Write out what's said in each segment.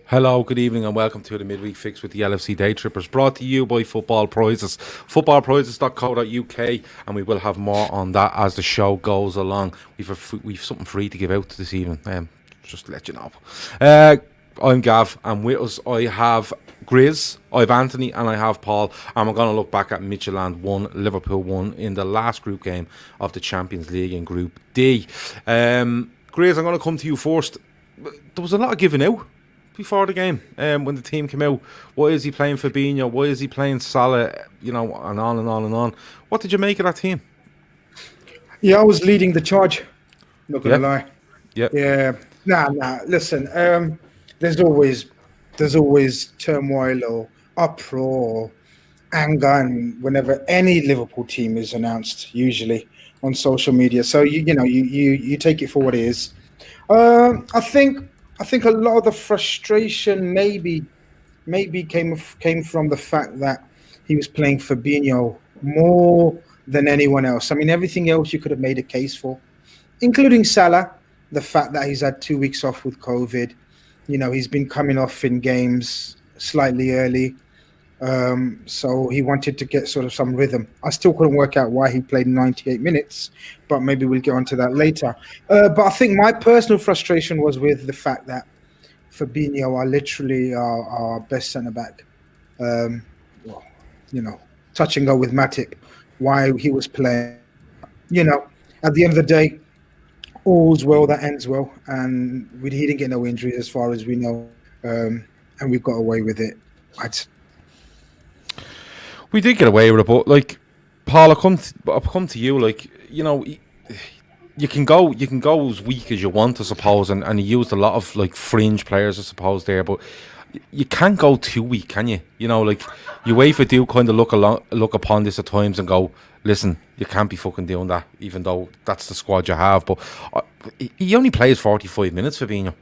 Hello, good evening and welcome to the Midweek Fix with the LFC Daytrippers, brought to you by Football Prizes, footballprizes.co.uk, and we will have more on that as the show goes along. We've something free to give out this evening, just to let you know. I'm Gav, and with us I have Grizz, I have Anthony, and I have Paul, and we're going to look back at Midtjylland 1, Liverpool 1 in the last group game of the Champions League in Group D. Grizz, I'm going to come to you first. There was a lot of giving out before the game, when the team came out. Why is he playing Fabinho? Why is he playing Salah? You know, and on and on and on. What did you make of that team? Yeah, I was leading the charge. Not gonna lie. Yeah. Nah. Listen, there's always turmoil or uproar or anger, and whenever any Liverpool team is announced, usually on social media. So you take it for what it is. I think a lot of the frustration maybe came from the fact that he was playing Fabinho more than anyone else. I mean, everything else you could have made a case for, including Salah. The fact that he's had 2 weeks off with COVID, he's been coming off in games slightly early, so he wanted to get sort of some rhythm. I still couldn't work out why he played 98 minutes, but maybe we'll get onto that later. But I think my personal frustration was with the fact that Fabinho are literally our best centre-back. Touch and go with Matip, why he was playing. At the end of the day, all's well that ends well, and he didn't get no injuries as far as we know, and we got away with it. We did get away with it, but like, Paul, I'll come to you. Like, you can go as weak as you want, I suppose, and he used a lot of like fringe players, I suppose, there, but you can't go too weak, can you? Like, UEFA do kind of look upon this at times and go, listen, you can't be fucking doing that, even though that's the squad you have. But he only plays 45 minutes, Fabinho.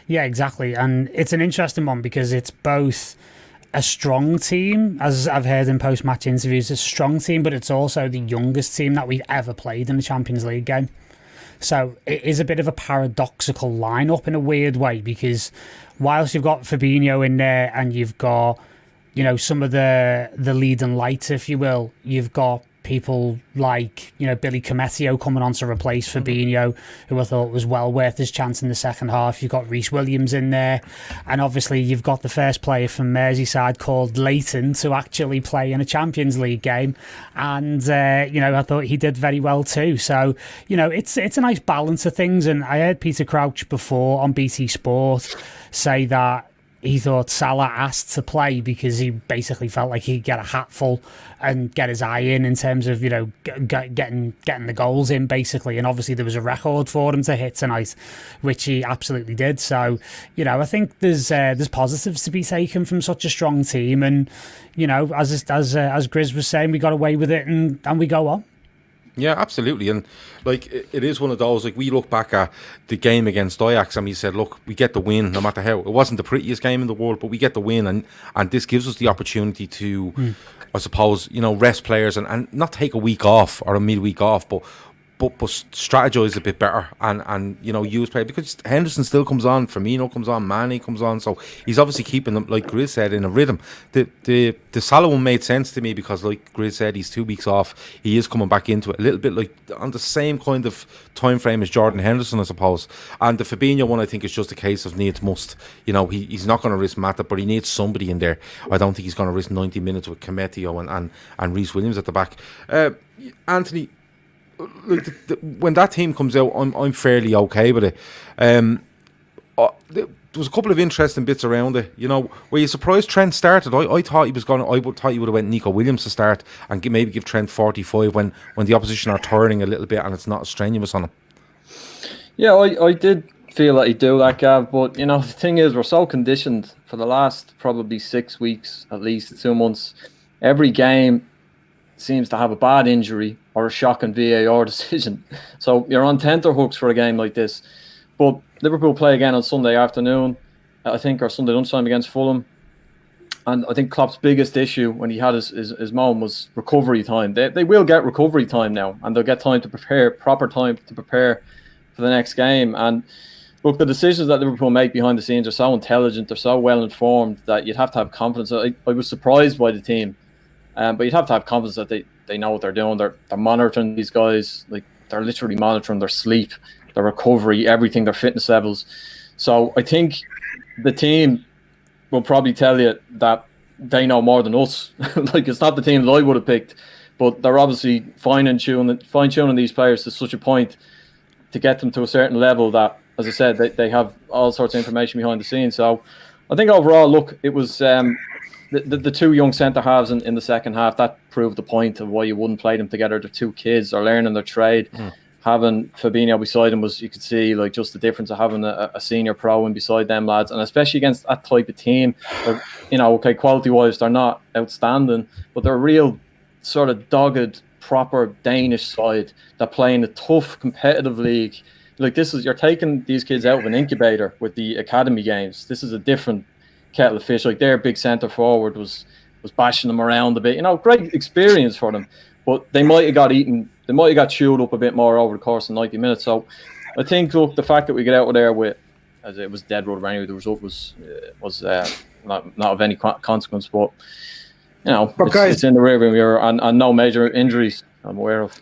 Yeah, exactly, and it's an interesting one because it's both a strong team, as I've heard in post-match interviews, a strong team, but it's also the youngest team that we've ever played in the Champions League game. So it is a bit of a paradoxical lineup in a weird way, because whilst you've got Fabinho in there and you've got, some of the leading lights, if you will, you've got people like, Billy Cometio coming on to replace Fabinho, who I thought was well worth his chance in the second half. You've got Reece Williams in there, and obviously you've got the first player from Merseyside called Leighton to actually play in a Champions League game, and I thought he did very well too. So it's a nice balance of things. And I heard Peter Crouch before on BT Sport say that he thought Salah asked to play because he basically felt like he'd get a hatful and get his eye in terms of, getting the goals in, basically. And obviously there was a record for him to hit tonight, which he absolutely did. So, I think there's positives to be taken from such a strong team. And, as Grizz was saying, we got away with it and we go on. Yeah, absolutely. And like, it is one of those, like, we look back at the game against Ajax and we said, look, we get the win no matter how. It wasn't the prettiest game in the world, but we get the win, and this gives us the opportunity to, I suppose, rest players and not take a week off or a midweek off, but strategize a bit better and use play, because Henderson still comes on, Firmino comes on, Mane comes on, so he's obviously keeping them, like Grizz said, in a rhythm. The Salah one made sense to me because, like Grizz said, he's 2 weeks off. He is coming back into it a little bit like on the same kind of time frame as Jordan Henderson, I suppose. And the Fabinho one, I think, is just a case of needs must. He's not going to risk Matip, but he needs somebody in there. I don't think he's going to risk 90 minutes with Cometio and Reece Williams at the back. Anthony, look, when that team comes out, I'm fairly okay with it. There was a couple of interesting bits around it. Were you surprised Trent started? I thought he was going. I thought he would have went Nico Williams to start and maybe give Trent 45 when the opposition are turning a little bit and it's not as strenuous on him. Yeah, I did feel that he'd do that, Gav. But the thing is, we're so conditioned for the last probably 6 weeks, at least 2 months. Every game, seems to have a bad injury or a shocking VAR decision. So you're on tenterhooks for a game like this. But Liverpool play again on Sunday afternoon, I think, or Sunday lunchtime against Fulham. And I think Klopp's biggest issue when he had his moment was recovery time. They will get recovery time now, and they'll get time to prepare, proper time to prepare for the next game. And look, the decisions that Liverpool make behind the scenes are so intelligent, they're so well informed that you'd have to have confidence. I was surprised by the team, but you'd have to have confidence that they know what they're doing. They're monitoring these guys, like they're literally monitoring their sleep, their recovery, everything, their fitness levels. So I think the team will probably tell you that they know more than us. Like, it's not the team that I would have picked, but they're obviously fine-tuning these players to such a point to get them to a certain level that, as I said, they have all sorts of information behind the scenes. So I think overall, look, it was the two young centre-halves in the second half, that proved the point of why you wouldn't play them together. The two kids are learning their trade. Having Fabinho beside him was, you could see like just the difference of having a senior pro in beside them lads, and especially against that type of team. You know, okay, quality-wise they're not outstanding, but they're a real sort of dogged, proper Danish side that play in a tough, competitive league. Like, you're taking these kids out of an incubator with the academy games. This is a different kettle of fish. Like, their big centre forward was bashing them around a bit. You know, great experience for them, but they might have got eaten. They might have got chewed up a bit more over the course of 90 minutes. So I think, look, the fact that we get out of there with, as it was dead rubber anyway, the result was not of any consequence, but you know, it's in the rearview mirror, and no major injuries I'm aware of.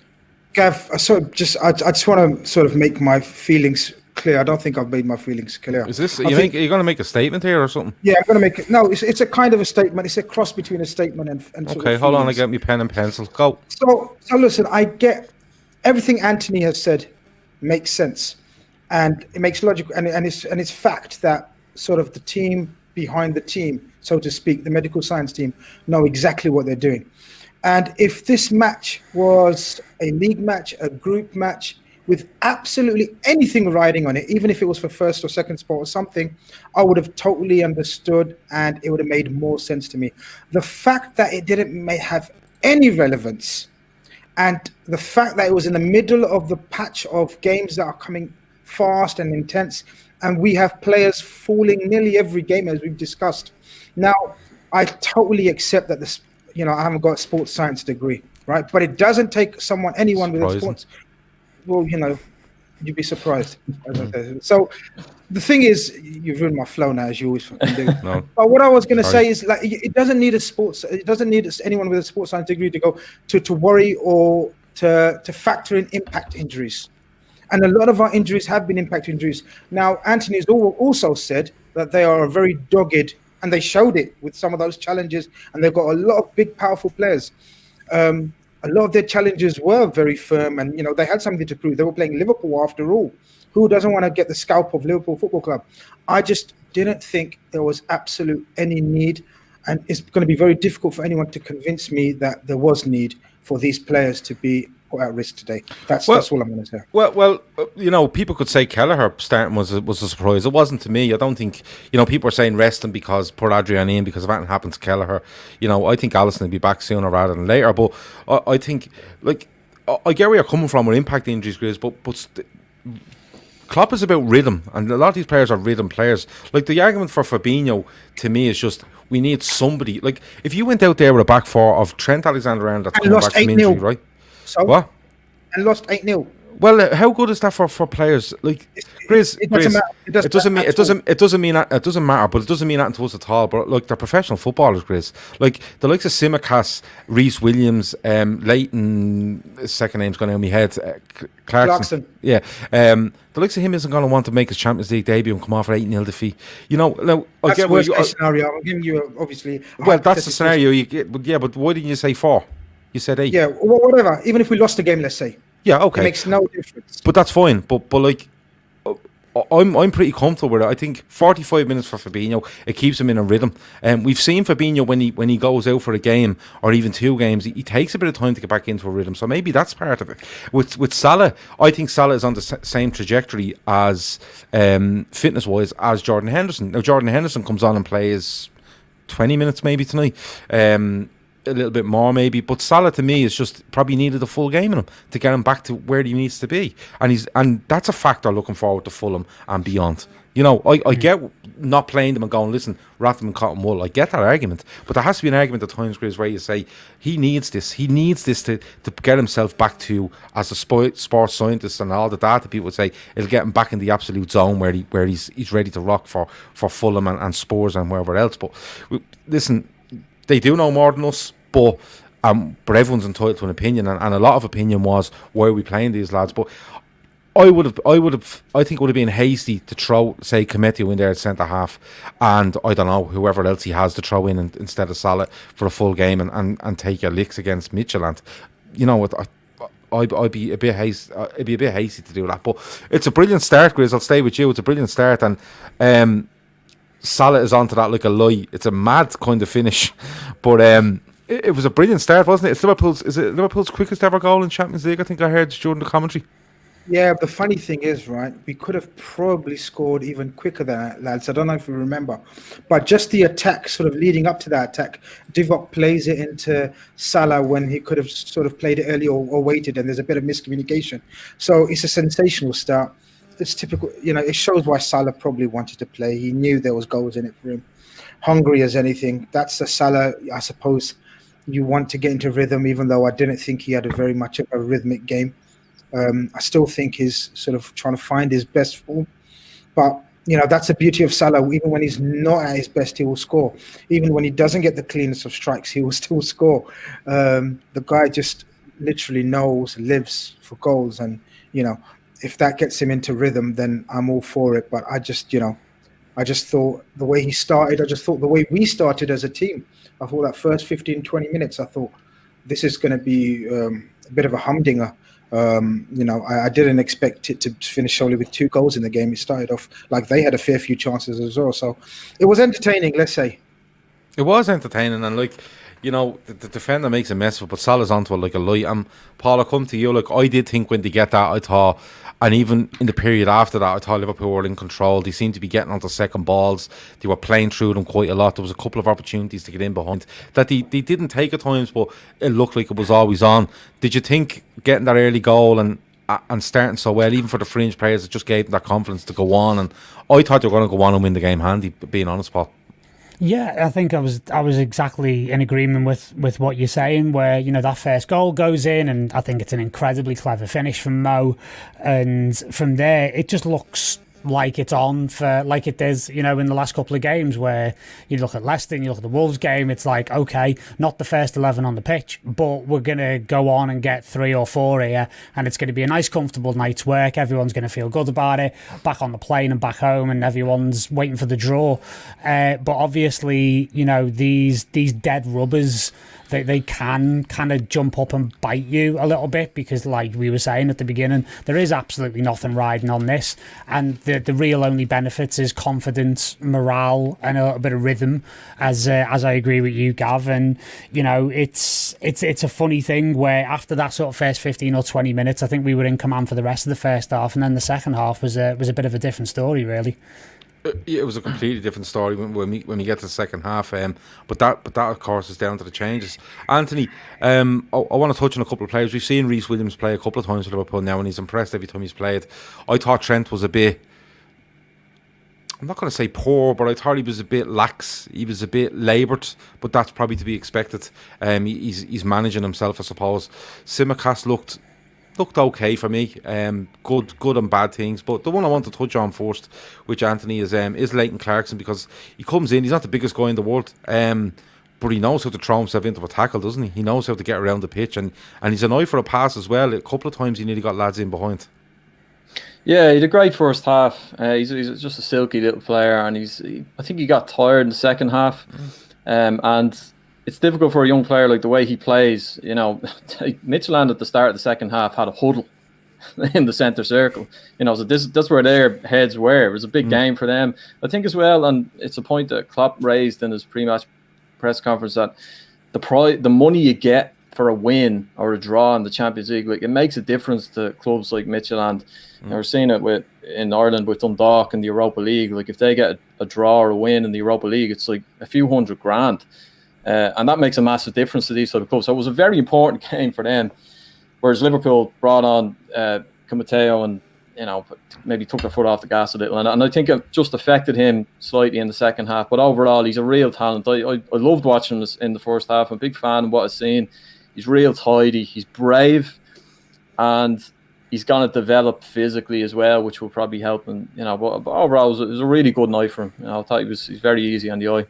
Gav, I just want to sort of make my feelings clear. I don't think I've made my feelings clear. Is this, you're going to make a statement here or something? Yeah, I'm going to make it. No, it's a kind of a statement. It's a cross between a statement and okay, hold on, I get me pen and pencil. Go. So listen, I get everything Anthony has said makes sense, and it makes logical, and it's fact that sort of the team behind the team, so to speak, the medical science team, know exactly what they're doing. And if this match was a league match, a group match, with absolutely anything riding on it, even if it was for first or second spot or something, I would have totally understood, and it would have made more sense to me. The fact that it didn't have any relevance, and the fact that it was in the middle of the patch of games that are coming fast and intense, and we have players falling nearly every game, as we've discussed. Now, I totally accept that this, I haven't got a sports science degree, right? But it doesn't take anyone with a sports. Well, you'd be surprised. So the thing is, you've ruined my flow now, as you always fucking do. No. But what I was going to say is, like, it doesn't need anyone with a sports science degree to go to worry or to factor in impact injuries. And a lot of our injuries have been impact injuries. Now, Anthony has also said that they are very dogged, and they showed it with some of those challenges, and they've got a lot of big, powerful players. A lot of their challenges were very firm, and they had something to prove. They were playing Liverpool after all. Who doesn't want to get the scalp of Liverpool Football Club? I just didn't think there was absolute any need, and it's going to be very difficult for anyone to convince me that there was need for these players to be put at risk today. That's all I'm going to say. Well, people could say Kelleher starting was a surprise. It wasn't to me. I don't think, people are saying rest him because put Adrian in because of anything happened to Kelleher. I think Alisson will be back sooner rather than later. But I think, I get where you're coming from with impact injuries, Grizz, but Klopp is about rhythm, and a lot of these players are rhythm players. Like, the argument for Fabinho to me is just, we need somebody. Like, if you went out there with a back four of Trent Alexander-Arnold that's coming back from injury, right? So, what? And lost 8-0. Well, how good is that for players? Like, Grizz, it doesn't matter, but it doesn't mean nothing to us at all. But look, they're professional footballers, Grizz. Like, the likes of Simicast, Reece Williams, Leighton, his second name's gone out of my head, Clarkson. Yeah. The likes of him isn't going to want to make his Champions League debut and come off an 8-0 defeat. Now, that's the worst case scenario. I'm giving you, obviously. Well, that's the scenario you get. But yeah, but why didn't you say 4? You said 8. Yeah, whatever. Even if we lost the game, let's say. Yeah, okay. It makes no difference. But that's fine. But like, I'm pretty comfortable with it. I think 45 minutes for Fabinho, it keeps him in a rhythm. We've seen Fabinho when he goes out for a game or even 2 games, he takes a bit of time to get back into a rhythm. So maybe that's part of it. With Salah, I think Salah is on the same trajectory as fitness-wise as Jordan Henderson. Now, Jordan Henderson comes on and plays 20 minutes maybe tonight. a little bit more maybe, but Salah to me is just probably needed a full game in him to get him back to where he needs to be, and that's a factor looking forward to Fulham and beyond. You know, I get not playing them and going, listen, wrap them in cotton wool. I get that argument, but there has to be an argument at times, Grizz, where you say he needs this to get himself back to, as a sports scientist and all the data people would say, it'll get him back in the absolute zone where he's ready to rock for Fulham and Spurs and wherever else. But listen, they do know more than us, but everyone's entitled to an opinion, and a lot of opinion was, why are we playing these lads? But I think it would have been hasty to throw, say, Kometio in there at centre half, and I don't know, whoever else he has to throw in instead of Salah for a full game and take your licks against Midtjylland. You know what? I'd be a bit hasty. It'd be a bit hasty to do that, but it's a brilliant start, Grizz. I'll stay with you. It's a brilliant start, and Salah is onto that like a lie. It's a mad kind of finish, but it was a brilliant start, wasn't it? Is it Liverpool's quickest ever goal in Champions League? I think I heard during the commentary. Yeah, the funny thing is, right, we could have probably scored even quicker than that, lads. I don't know if you remember. But just the attack, sort of leading up to that attack, Divock plays it into Salah when he could have sort of played it early or waited, and there's a bit of miscommunication. So it's a sensational start. It's typical, you know, it shows why Salah probably wanted to play. He knew there was goals in it for him. Hungry as anything. That's the Salah, I suppose, you want to get into rhythm, even though I didn't think he had a very much of a rhythmic game. I still think he's sort of trying to find his best form. But, you know, that's the beauty of Salah. Even when he's not at his best, he will score. Even when he doesn't get the cleanest of strikes, he will still score. The guy just literally lives for goals. And, you know, if that gets him into rhythm, then I'm all for it. But I just thought the way he started, the way we started as a team, I thought that first 15, 20 minutes, I thought this is going to be a bit of a humdinger. You know, I didn't expect it to finish only with 2 goals in the game. It started off like they had a fair few chances as well. So it was entertaining, let's say. It was entertaining, and like, you know, the defender makes a mess of it, but Salah's onto it like a light. Paul, I come to you. Like, I did think when they get that, I thought, and even in the period after that, I thought Liverpool were in control. They seemed to be getting onto second balls. They were playing through them quite a lot. There was a couple of opportunities to get in behind that they didn't take at times, but it looked like it was always on. Did you think getting that early goal and starting so well, even for the fringe players, it just gave them that confidence to go on? And I thought they were going to go on and win the game handy, being honest, Paul. Yeah, I think I was exactly in agreement with what you're saying, where, you know, that first goal goes in, and I think it's an incredibly clever finish from Mo, and from there it just looks like it's on for, like it does, you know, in the last couple of games, where you look at Leicester and you look at the Wolves game, it's like, okay, not the first 11 on the pitch, but we're going to go on and get 3 or 4 here, and it's going to be a nice comfortable night's work. Everyone's going to feel good about it, back on the plane and back home, and everyone's waiting for the draw. But obviously, you know, these dead rubbers, they can kind of jump up and bite you a little bit, because, like we were saying at the beginning, there is absolutely nothing riding on this, and the real only benefits is confidence, morale, and a little bit of rhythm, as I agree with you, Gav. And, you know, it's a funny thing where after that sort of first 15 or 20 minutes, I think we were in command for the rest of the first half, and then the second half was a bit of a different story, really. It was a completely different story when we get to the second half, but that of course is down to the changes. Anthony, I want to touch on a couple of players. We've seen Reece Williams play a couple of times for Liverpool now, and he's impressed every time he's played. I thought Trent was a bit, I'm not going to say poor, but I thought he was a bit lax. He was a bit laboured, but that's probably to be expected. He's managing himself, I suppose. Tsimikas looked okay for me. Good and bad things, but the one I want to touch on first, which Anthony is Leighton Clarkson, because he comes in. He's not the biggest guy in the world, but he knows how to throw himself into a tackle, doesn't he? He knows how to get around the pitch, and he's an eye for a pass as well. A couple of times he nearly got lads in behind. Yeah, he did a great first half. He's just a silky little player, and I think he got tired in the second half, and it's difficult for a young player, like the way he plays. You know, Midtjylland at the start of the second half had a huddle in the centre circle. You know, so that's where their heads were. It was a big game for them, I think, as well. And it's a point that Klopp raised in his pre-match press conference, that the money you get for a win or a draw in the Champions League, like, it makes a difference to clubs like Midtjylland. And we're seeing it in Ireland with Dundalk in the Europa League. Like, if they get a draw or a win in the Europa League, it's like a few $100,000. And that makes a massive difference to these sort of clubs. So it was a very important game for them. Whereas Liverpool brought on Mateo and, maybe took their foot off the gas a little. And I think it just affected him slightly in the second half. But overall, he's a real talent. I loved watching him in the first half. I'm a big fan of what I've seen. He's real tidy. He's brave. And he's going to develop physically as well, which will probably help him. But overall, it was a really good night for him. I thought he's very easy on the eye.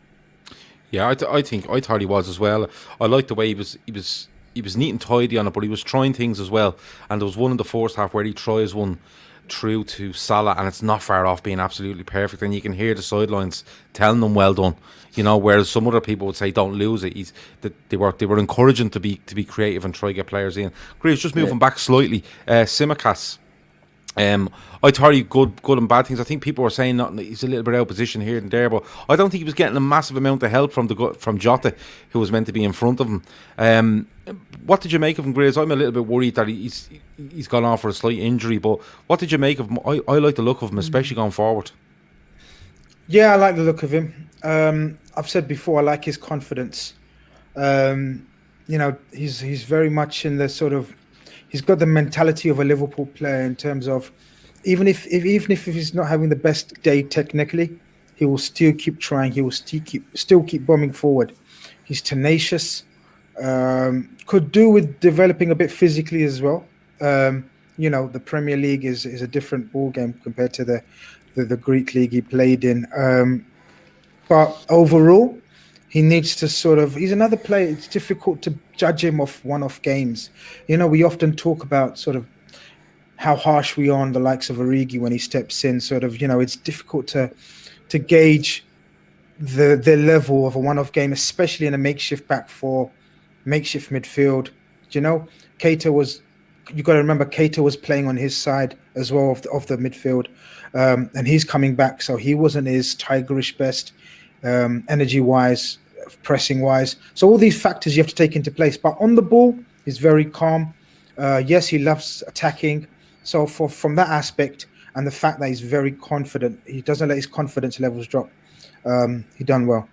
Yeah, I thought he was as well. I liked the way he was neat and tidy on it, but he was trying things as well. And there was one in the first half where he tries one through to Salah, and it's not far off being absolutely perfect. And you can hear the sidelines telling them, "Well done." Whereas some other people would say, "Don't lose it." They were encouraging to be creative and try to get players in. Grizz, just moving back slightly, Tsimikas. I thought he good and bad things. I think people were saying he's a little bit out of position here and there, but I don't think he was getting a massive amount of help from Jota, who was meant to be in front of him. What did you make of him, Grizz? I'm a little bit worried that he's gone off for a slight injury, but what did you make of him? I like the look of him, especially going forward. Yeah, I like the look of him. I've said before, I like his confidence. He's very much in the sort of, he's got the mentality of a Liverpool player in terms of even if he's not having the best day technically, he will still keep trying. He will still keep bombing forward. He's tenacious. Could do with developing a bit physically as well. The Premier League is a different ball game compared to the Greek league he played in. But overall, he needs to he's another player. It's difficult to judge him off one-off games. We often talk about sort of how harsh we are on the likes of Origi when he steps in. It's difficult to gauge the level of a one-off game, especially in a makeshift back four, makeshift midfield. Keita was. You got to remember, Keita was playing on his side as well of the midfield, and he's coming back, so he wasn't his tigerish best, energy-wise, pressing-wise. So all these factors you have to take into place. But on the ball, he's very calm. Yes, he loves attacking. So from that aspect, and the fact that he's very confident, he doesn't let his confidence levels drop. He done well.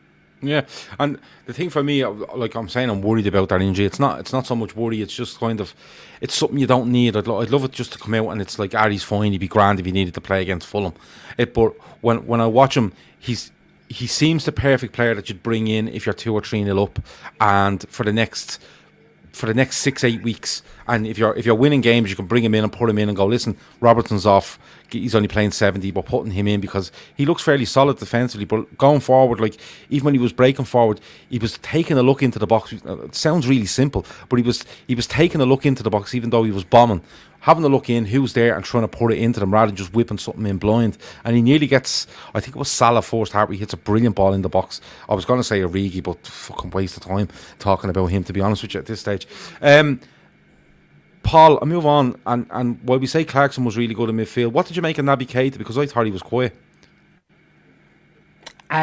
Yeah, and the thing for me, like I'm saying, I'm worried about that injury. It's not so much worry. It's just kind of, it's something you don't need. I'd love it just to come out and it's like, he's fine. He'd be grand if he needed to play against Fulham. But when I watch him, he seems the perfect player that you'd bring in if you're 2 or 3-0 up, and for the next 6-8 weeks, and if you're winning games, you can bring him in and put him in and go, listen, Robertson's off, he's only playing 70, but putting him in because he looks fairly solid defensively. But going forward, like even when he was breaking forward, he was taking a look into the box. It sounds really simple, but he was taking a look into the box even though he was bombing, having a look in who's there and trying to put it into them rather than just whipping something in blind. And he nearly gets, I think it was Salah first half, he hits a brilliant ball in the box. I was going to say Origi, but fucking waste of time talking about him, to be honest with you, at this stage. Paul, I move on, and while we say Clarkson was really good in midfield, what did you make of Naby Keita? Because I thought he was quiet.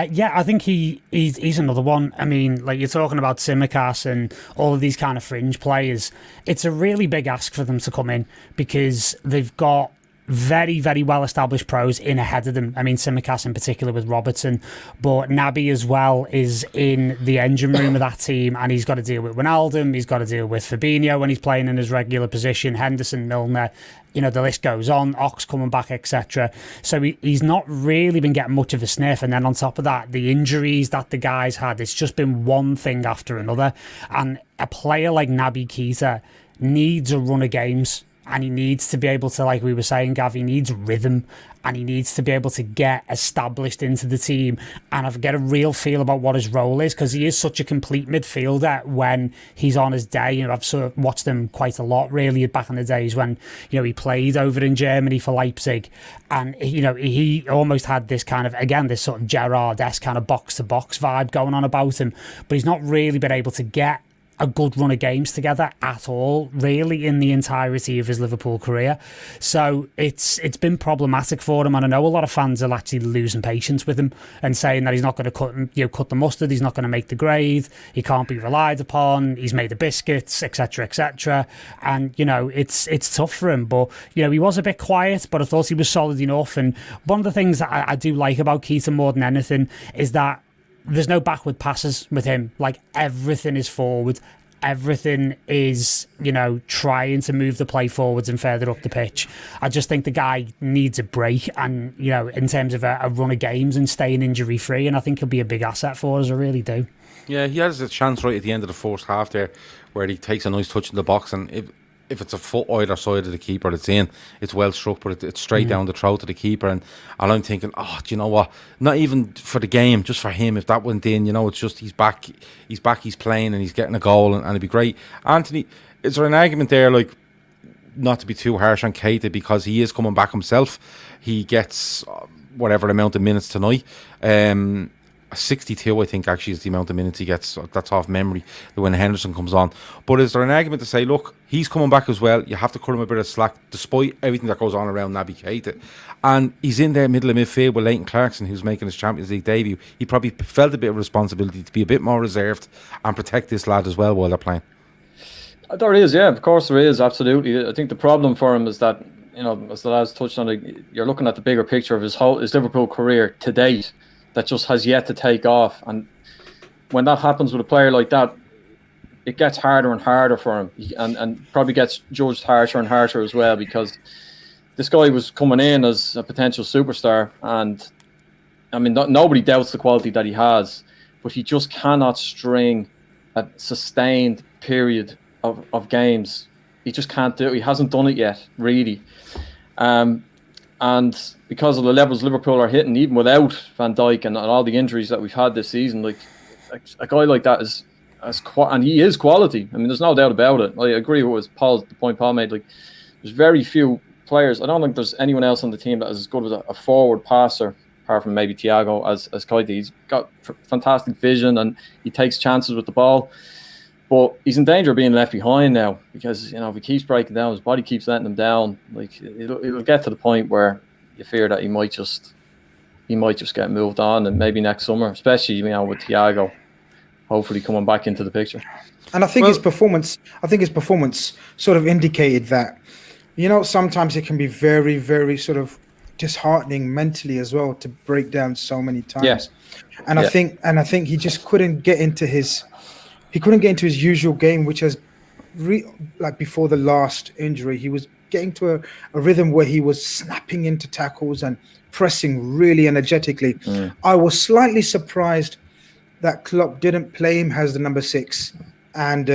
Yeah, I think he's another one. I mean, like you're talking about Tsimikas and all of these kind of fringe players. It's a really big ask for them to come in because they've got very, very well-established pros in ahead of them. I mean, Tsimikas in particular with Robertson, but Naby as well is in the engine room of that team, and he's got to deal with Wijnaldum, he's got to deal with Fabinho when he's playing in his regular position, Henderson, Milner, the list goes on, Ox coming back, etc. So he's not really been getting much of a sniff, and then on top of that, the injuries that the guys had, it's just been one thing after another, and a player like Naby Keita needs a run of games. And he needs to be able to, like we were saying, Gav, he needs rhythm, and he needs to be able to get established into the team and get a real feel about what his role is, because he is such a complete midfielder when he's on his day. I've sort of watched him quite a lot, really, back in the days when, he played over in Germany for Leipzig, and, he almost had this kind of, again, this sort of Gerrard-esque kind of box-to-box vibe going on about him, but he's not really been able to get a good run of games together at all, really, in the entirety of his Liverpool career. So it's been problematic for him, and I know a lot of fans are actually losing patience with him and saying that he's not going to cut the mustard, he's not going to make the grade, he can't be relied upon, he's made the biscuits, etc., etc. And it's tough for him, but he was a bit quiet, but I thought he was solid enough. And one of the things that I do like about Keita more than anything is that there's no backward passes with him. Like, everything is forward. Everything is, trying to move the play forwards and further up the pitch. I just think the guy needs a break, and, in terms of a run of games and staying injury free, and I think he'll be a big asset for us. I really do. Yeah, he has a chance right at the end of the first half there where he takes a nice touch in the box, and if it's a foot either side of the keeper, it's well struck, but it's straight down the throat to the keeper. And I'm thinking, do you know what? Not even for the game, just for him. If that went in, it's just he's back, he's playing, and he's getting a goal, and it'd be great. Anthony, is there an argument there, like, not to be too harsh on Keita because he is coming back himself? He gets whatever amount of minutes tonight. 62, I think, actually, is the amount of minutes he gets. That's off memory when Henderson comes on. But is there an argument to say, look, he's coming back as well, you have to cut him a bit of slack despite everything that goes on around Naby Keita, and he's in there middle of midfield with Leighton Clarkson, who's making his Champions League debut? He probably felt a bit of responsibility to be a bit more reserved and protect this lad as well while they're playing. There is, yeah, of course there is, absolutely. I think the problem for him is that, as the lads touched on, you're looking at the bigger picture of his Liverpool career to date that just has yet to take off. And when that happens with a player like that, it gets harder and harder for him, and probably gets judged harsher and harsher as well, because this guy was coming in as a potential superstar, and I mean, nobody doubts the quality that he has, but he just cannot string a sustained period of games. He just can't do it. He hasn't done it yet, really. And because of the levels Liverpool are hitting, even without Van Dijk and all the injuries that we've had this season, like a guy like that and he is quality. I mean, there's no doubt about it. I agree with the point Paul made. Like, there's very few players. I don't think there's anyone else on the team that is as good as a forward passer, apart from maybe THIAGO, as Keita. He's got fantastic vision and he takes chances with the ball. But he's in danger of being left behind now, because if he keeps breaking down, his body keeps letting him down. Like, it'll get to the point where you fear that he might just get moved on, and maybe next summer, especially with THIAGO, hopefully coming back into the picture. And I think his performance sort of indicated that, sometimes it can be very, very sort of disheartening mentally as well to break down so many times. Yeah. And I think he just couldn't get into his. He couldn't get into his usual game, which has, like before the last injury, he was getting to a rhythm where he was snapping into tackles and pressing really energetically. I was slightly surprised that Klopp didn't play him as the number 6. And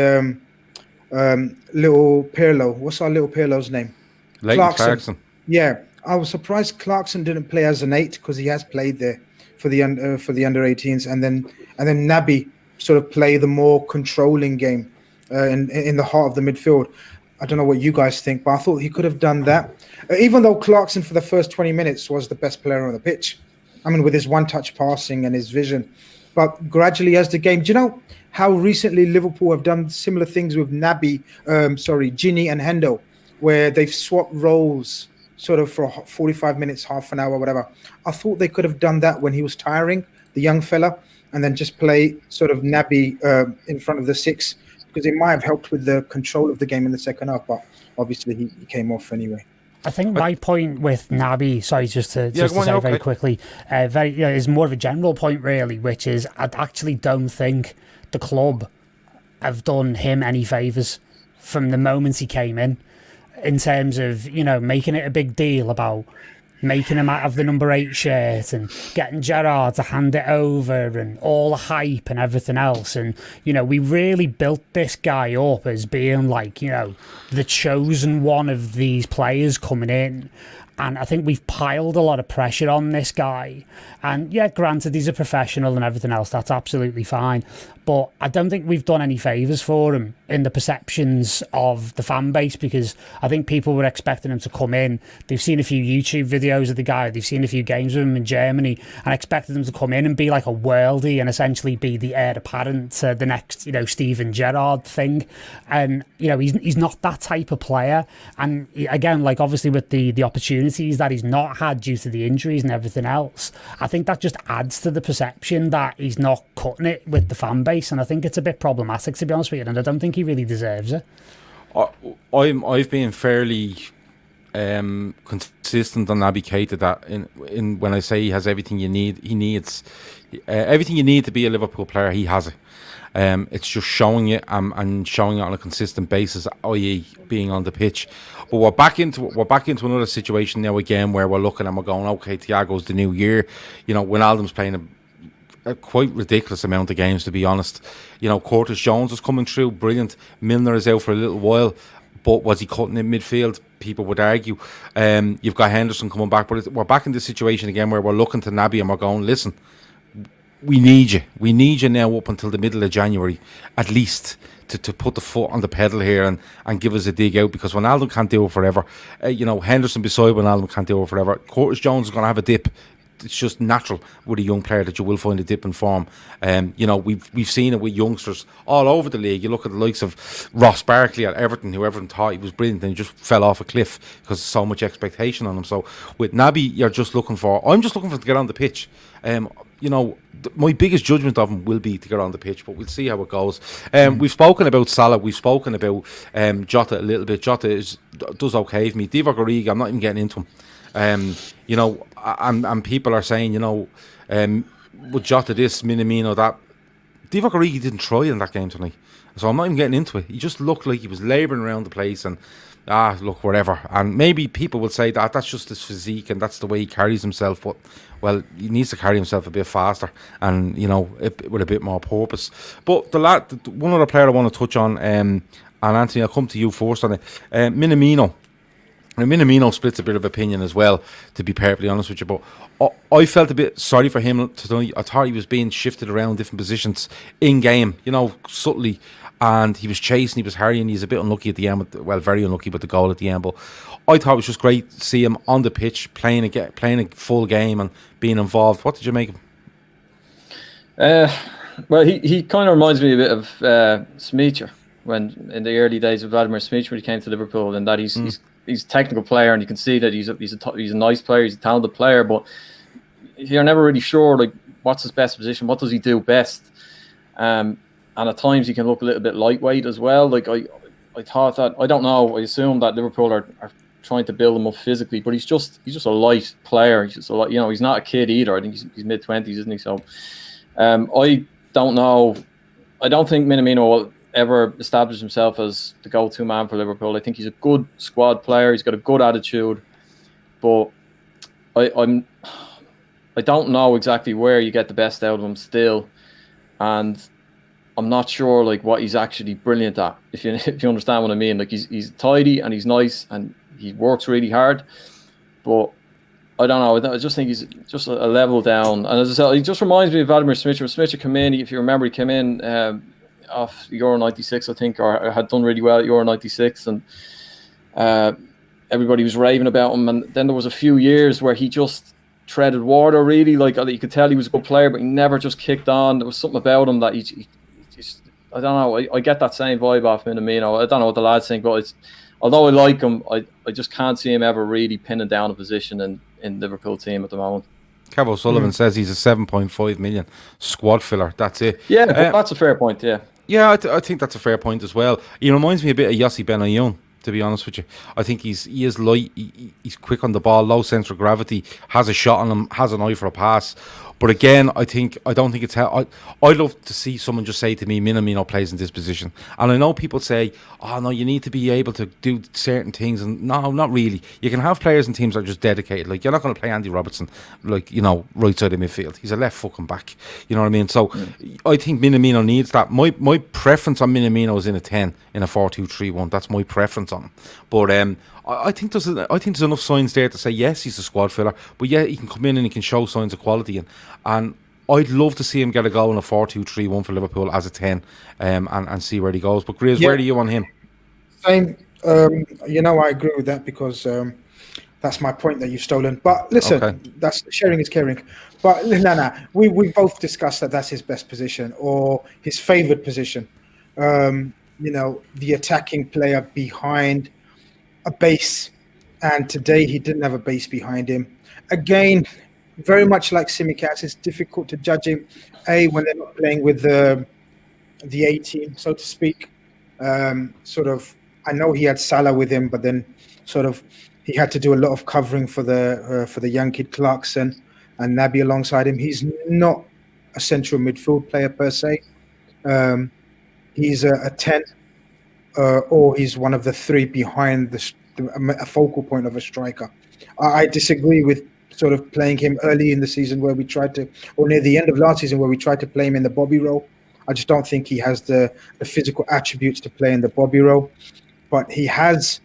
little Pirlo, what's our little Pirlo's name? Leighton Clarkson. Yeah, I was surprised Clarkson didn't play as an 8, because he has played there for the under 18s, and then Naby sort of play the more controlling game in the heart of the midfield. I don't know what you guys think, but I thought he could have done that. Even though Clarkson for the first 20 minutes was the best player on the pitch. I mean, with his one-touch passing and his vision. But gradually as the game... Do you know how recently Liverpool have done similar things with Gini and Hendo, where they've swapped roles sort of for 45 minutes, half an hour, whatever. I thought they could have done that when he was tiring, the young fella, and then just play sort of Naby in front of the 6, because it might have helped with the control of the game in the second half, but obviously he came off anyway. I think my point with Naby, sorry, just to say very quickly, is more of a general point really, which is I actually don't think the club have done him any favours from the moment he came in terms of, making it a big deal about making him out of the number 8 shirt and getting Gerrard to hand it over and all the hype and everything else. And, we really built this guy up as being like, the chosen one of these players coming in. And I think we've piled a lot of pressure on this guy. And yeah, granted, he's a professional and everything else. That's absolutely fine. But I don't think we've done any favours for him in the perceptions of the fan base, because I think people were expecting him to come in. They've seen a few YouTube videos of the guy. They've seen a few games of him in Germany and expected him to come in and be like a worldie and essentially be the heir apparent to the next, Steven Gerrard thing. And, he's not that type of player. And again, like obviously with the opportunities that he's not had due to the injuries and everything else, I think that just adds to the perception that he's not cutting it with the fan base. And I think it's a bit problematic, to be honest with you, and I don't think he really deserves it. I've been fairly consistent on Naby Keita that in when I say he has everything you need, he needs everything you need to be a Liverpool player. He has it. It's just showing it and showing it on a consistent basis, i.e., being on the pitch. But we're back into another situation now again where we're looking and we're going, okay, Thiago's the new year. You know, Wijnaldum's playing a quite ridiculous amount of games, to be honest. You know, Curtis Jones is coming through, brilliant. Milner is out for a little while, but was he cutting in midfield? People would argue. You've got Henderson coming back, but we're back in this situation again where we're looking to Naby and we're going, listen, we need you. We need you now up until the middle of January, at least, to put the foot on the pedal here and give us a dig out, because Wijnaldum can't do it forever. You know, Henderson beside Wijnaldum can't do it forever. Curtis Jones is going to have a dip. It's just natural with a young player that you will find a dip in form. You know, we've seen it with youngsters all over the league. You look at the likes of Ross Barkley at Everton, who everyone thought he was brilliant, and he just fell off a cliff because there's so much expectation on him. So with Naby, I'm just looking for to get on the pitch. You know, my biggest judgment of him will be to get on the pitch, but we'll see how it goes. We've spoken about Salah, we've spoken about Jota a little bit. Jota does okay for me. Divock Origi, I'm not even getting into him. You know, and people are saying, you know, with Jota this, Minamino that. Divock Origi didn't try in that game tonight, so I'm not even getting into it. He just looked like he was labouring around the place and look, whatever. And maybe people will say that that's just his physique and that's the way he carries himself, but well, he needs to carry himself a bit faster and, you know, with a bit more purpose. But one other player I want to touch on, and Anthony, I'll come to you first on it. Minamino. And Minamino splits a bit of opinion as well, to be perfectly honest with you. But I felt a bit sorry for him tonight. I thought he was being shifted around different positions in game, you know, subtly. And he was chasing, he was harrying. He's a bit unlucky at the end, well, very unlucky with the goal at the end. But I thought it was just great to see him on the pitch, playing a full game and being involved. What did you make of him? Well, he kind of reminds me a bit of Smeacher, when in the early days of Vladimir Smeacher when he came to Liverpool, and that he's a technical player, and you can see that he's a nice player, he's a talented player, but you're never really sure, like, what's his best position, what does he do best, and at times he can look a little bit lightweight as well. Like I thought that, I don't know, I assume that Liverpool are trying to build him up physically, but he's just a light player. He's just a lot, you know, he's not a kid either. I think he's mid-20s, isn't he? So I don't know. I don't think Minamino will ever establish himself as the go-to man for Liverpool. I think he's a good squad player. He's got a good attitude, but I don't know exactly where you get the best out of him still, and I'm not sure like what he's actually brilliant at. If you understand what I mean, like he's tidy and he's nice and he works really hard, but I don't know. I just think he's just a level down. And as I said, he just reminds me of Vladimir Smicer. Smicer came in, if you remember, he came in off Euro 96, I think, or had done really well at Euro 96, and everybody was raving about him. And then there was a few years where he just treaded water, really. Like, you could tell he was a good player, but he never just kicked on. There was something about him that he just, I don't know. I get that same vibe off Minamino. I don't know what the lads think, but although I like him, I just can't see him ever really pinning down a position in Liverpool team at the moment. Kev O'Sullivan says he's a 7.5 million squad filler. That's it. Yeah, that's a fair point, yeah. Yeah, I think that's a fair point as well. He reminds me a bit of Yossi Benayoun, to be honest with you. I think he is light, he's quick on the ball, low centre of gravity, has a shot on him, has an eye for a pass. But again, I don't think it's how I'd love to see someone just say to me, Minamino plays in this position. And I know people say, oh no, you need to be able to do certain things, and no, not really. You can have players and teams that are just dedicated. Like, you're not going to play Andy Robertson, like, you know, right side of midfield. He's a left fucking back. You know what I mean? So I think Minamino needs that. My preference on Minamino is in a 10, in a 4-2-3-1. That's my preference on him. But I think there's enough signs there to say yes, he's a squad filler, but yeah, he can come in and he can show signs of quality, and I'd love to see him get a goal in a 4-2-3-1 for Liverpool as a 10, and see where he goes. But Grizz, where do you want him? Same. You know, I agree with that, because that's my point that you've stolen. But listen, that's sharing is caring. But no, we both discussed that that's his best position, or his favoured position. You know, the attacking player behind a base, and today he didn't have a base behind him. Again, very much like Tsimikas, it's difficult to judge him when they're not playing with the A team, so to speak. Sort of, I know he had Salah with him, but then sort of He had to do a lot of covering for the young kid Clarkson and Naby alongside him. He's not a central midfield player per se. He's a 10, or he's one of the three behind a focal point of a striker. I disagree with sort of playing him early in the season where we tried to, or near the end of last season where we tried to play him in the Bobby role. I just don't think he has the physical attributes to play in the Bobby role, but he has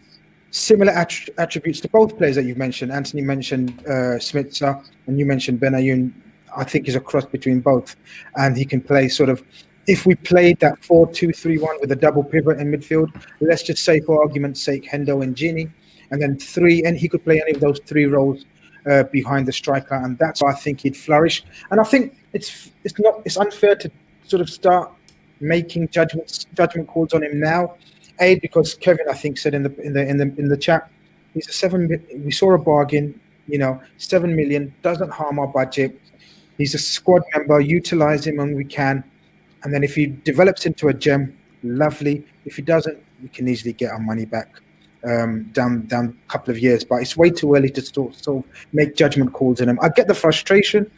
similar attributes to both players that you've mentioned. Anthony mentioned Smitsa, and you mentioned Benayoun. I think he's a cross between both, and he can play sort of. If we played that 4-2-3-1 with a double pivot in midfield, let's just say for argument's sake, Hendo and Gini, and then three, and he could play any of those three roles behind the striker, and that's why I think he'd flourish. And I think it's unfair to sort of start making judgment calls on him now. Because Kevin, I think, said in the chat, he's a 7. We saw a bargain, 7 million doesn't harm our budget. He's a squad member. Utilize him when we can, and then if he develops into a gem, lovely. If he doesn't, we can easily get our money back down a couple of years. But it's way too early to sort of make judgment calls on him. I get the frustration,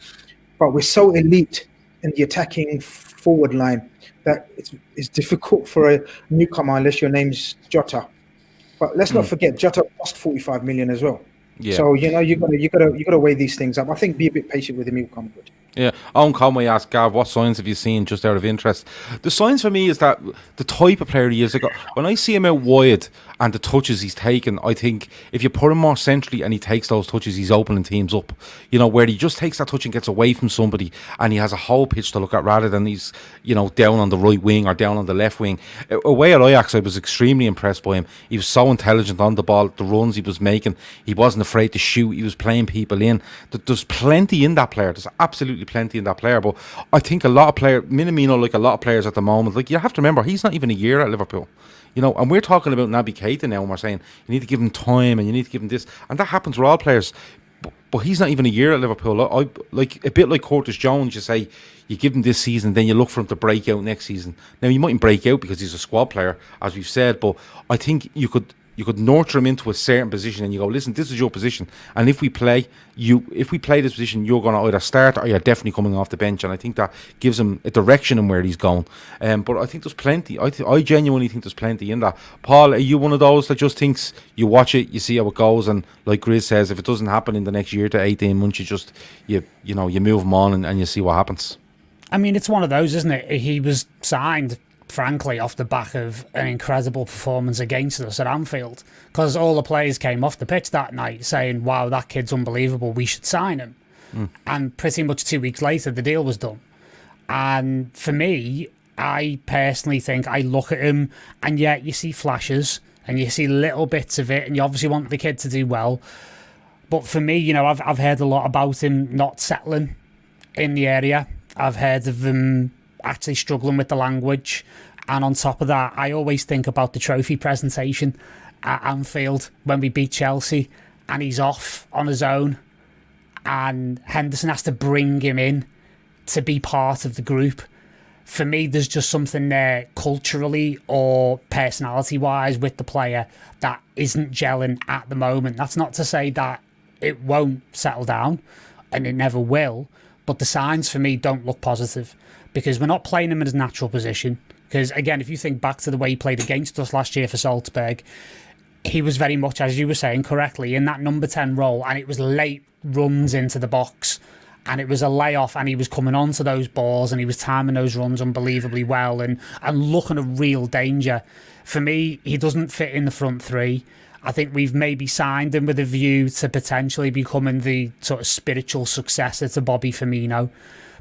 but we're so elite in the attacking forward line that it's difficult for a newcomer unless your name's Jota. But let's not forget Jota cost 45 million as well. Yeah. So you gotta weigh these things up. I think be a bit patient with him. He'll come good. Yeah, Owen Conway asked Gav, what signs have you seen just out of interest? The signs for me is that the type of player he is. Like, when I see him out wide and the touches he's taken, I think if you put him more centrally and he takes those touches, he's opening teams up. Where he just takes that touch and gets away from somebody and he has a whole pitch to look at rather than he's, down on the right wing or down on the left wing. Away at Ajax, I was extremely impressed by him. He was so intelligent on the ball, the runs he was making. He wasn't afraid to shoot. He was playing people in. There's plenty in that player. There's absolutely plenty in that player, but I think a lot of players, Minamino, like a lot of players at the moment, like you have to remember, he's not even a year at Liverpool, and we're talking about Naby Keita now, and we're saying you need to give him time and you need to give him this, and that happens with all players, but he's not even a year at Liverpool. I like a bit like Curtis Jones. You say you give him this season, then you look for him to break out next season. Now he mightn't break out because he's a squad player, as we've said, but I think you could nurture him into a certain position and you go, listen, this is your position, and if we play this position, you're going to either start or you're definitely coming off the bench, and I think that gives him a direction in where he's going. But I think there's plenty. I genuinely think there's plenty in that. Paul, are you one of those that just thinks you watch it, you see how it goes, and like Grizz says, if it doesn't happen in the next year to 18 months, you move him on and you see what happens? I mean, it's one of those, isn't it? He was signed, frankly, off the back of an incredible performance against us at Anfield, because all the players came off the pitch that night saying, wow, that kid's unbelievable, we should sign him. And pretty much 2 weeks later, the deal was done. And for me, I personally think I look at him and yet you see flashes and you see little bits of it and you obviously want the kid to do well. But for me, I've heard a lot about him not settling in the area. I've heard of him actually struggling with the language, and on top of that, I always think about the trophy presentation at Anfield when we beat Chelsea and he's off on his own and Henderson has to bring him in to be part of the group. For me, there's just something there culturally or personality wise with the player that isn't gelling at the moment. That's not to say that it won't settle down, and it never will, but the signs for me don't look positive, because we're not playing him in his natural position. Because again, if you think back to the way he played against us last year for Salzburg, he was very much, as you were saying correctly, in that number 10 role, and it was late runs into the box and it was a layoff and he was coming onto those balls and he was timing those runs unbelievably well and looking at real danger. For me, he doesn't fit in the front three. I think we've maybe signed him with a view to potentially becoming the sort of spiritual successor to Bobby Firmino,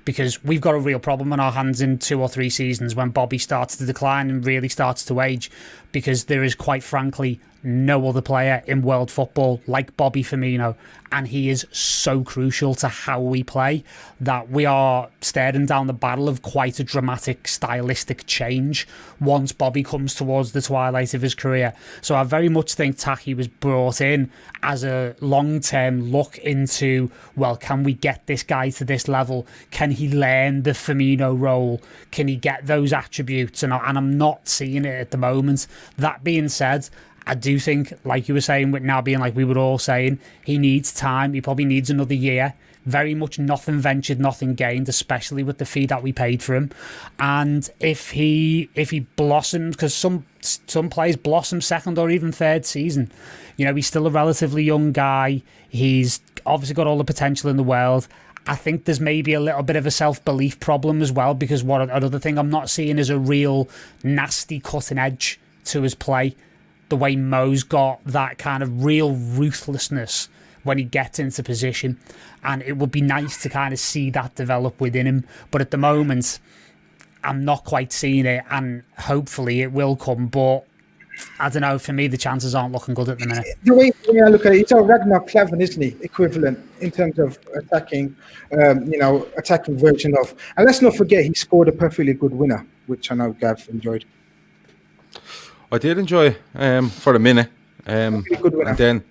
because we've got a real problem on our hands in 2 or 3 seasons when Bobby starts to decline and really starts to age, because there is quite frankly no other player in world football like Bobby Firmino, and he is so crucial to how we play that we are staring down the barrel of quite a dramatic stylistic change once Bobby comes towards the twilight of his career. So I very much think Taki was brought in as a long-term look into, well, can we get this guy to this level? Can he learn the Firmino role? Can he get those attributes? And I'm not seeing it at the moment. That being said, I do think, like you were saying, with now being like we were all saying, he needs time. He probably needs another year. Very much nothing ventured, nothing gained, especially with the fee that we paid for him. And if he blossoms, because some players blossom second or even third season, you know, he's still a relatively young guy. He's obviously got all the potential in the world. I think there's maybe a little bit of a self-belief problem as well, because what another thing I'm not seeing is a real nasty cutting edge to his play. The way Mo's got that kind of real ruthlessness when he gets into position, and it would be nice to kind of see that develop within him. But at the moment, I'm not quite seeing it, and hopefully it will come. But I don't know. For me, the chances aren't looking good at the minute. The way I look at it, it's a Ragnar Klavan, isn't he? Equivalent in terms of attacking, attacking version of. And let's not forget, he scored a perfectly good winner, which I know Gav enjoyed. I did enjoy for a minute, Good winner.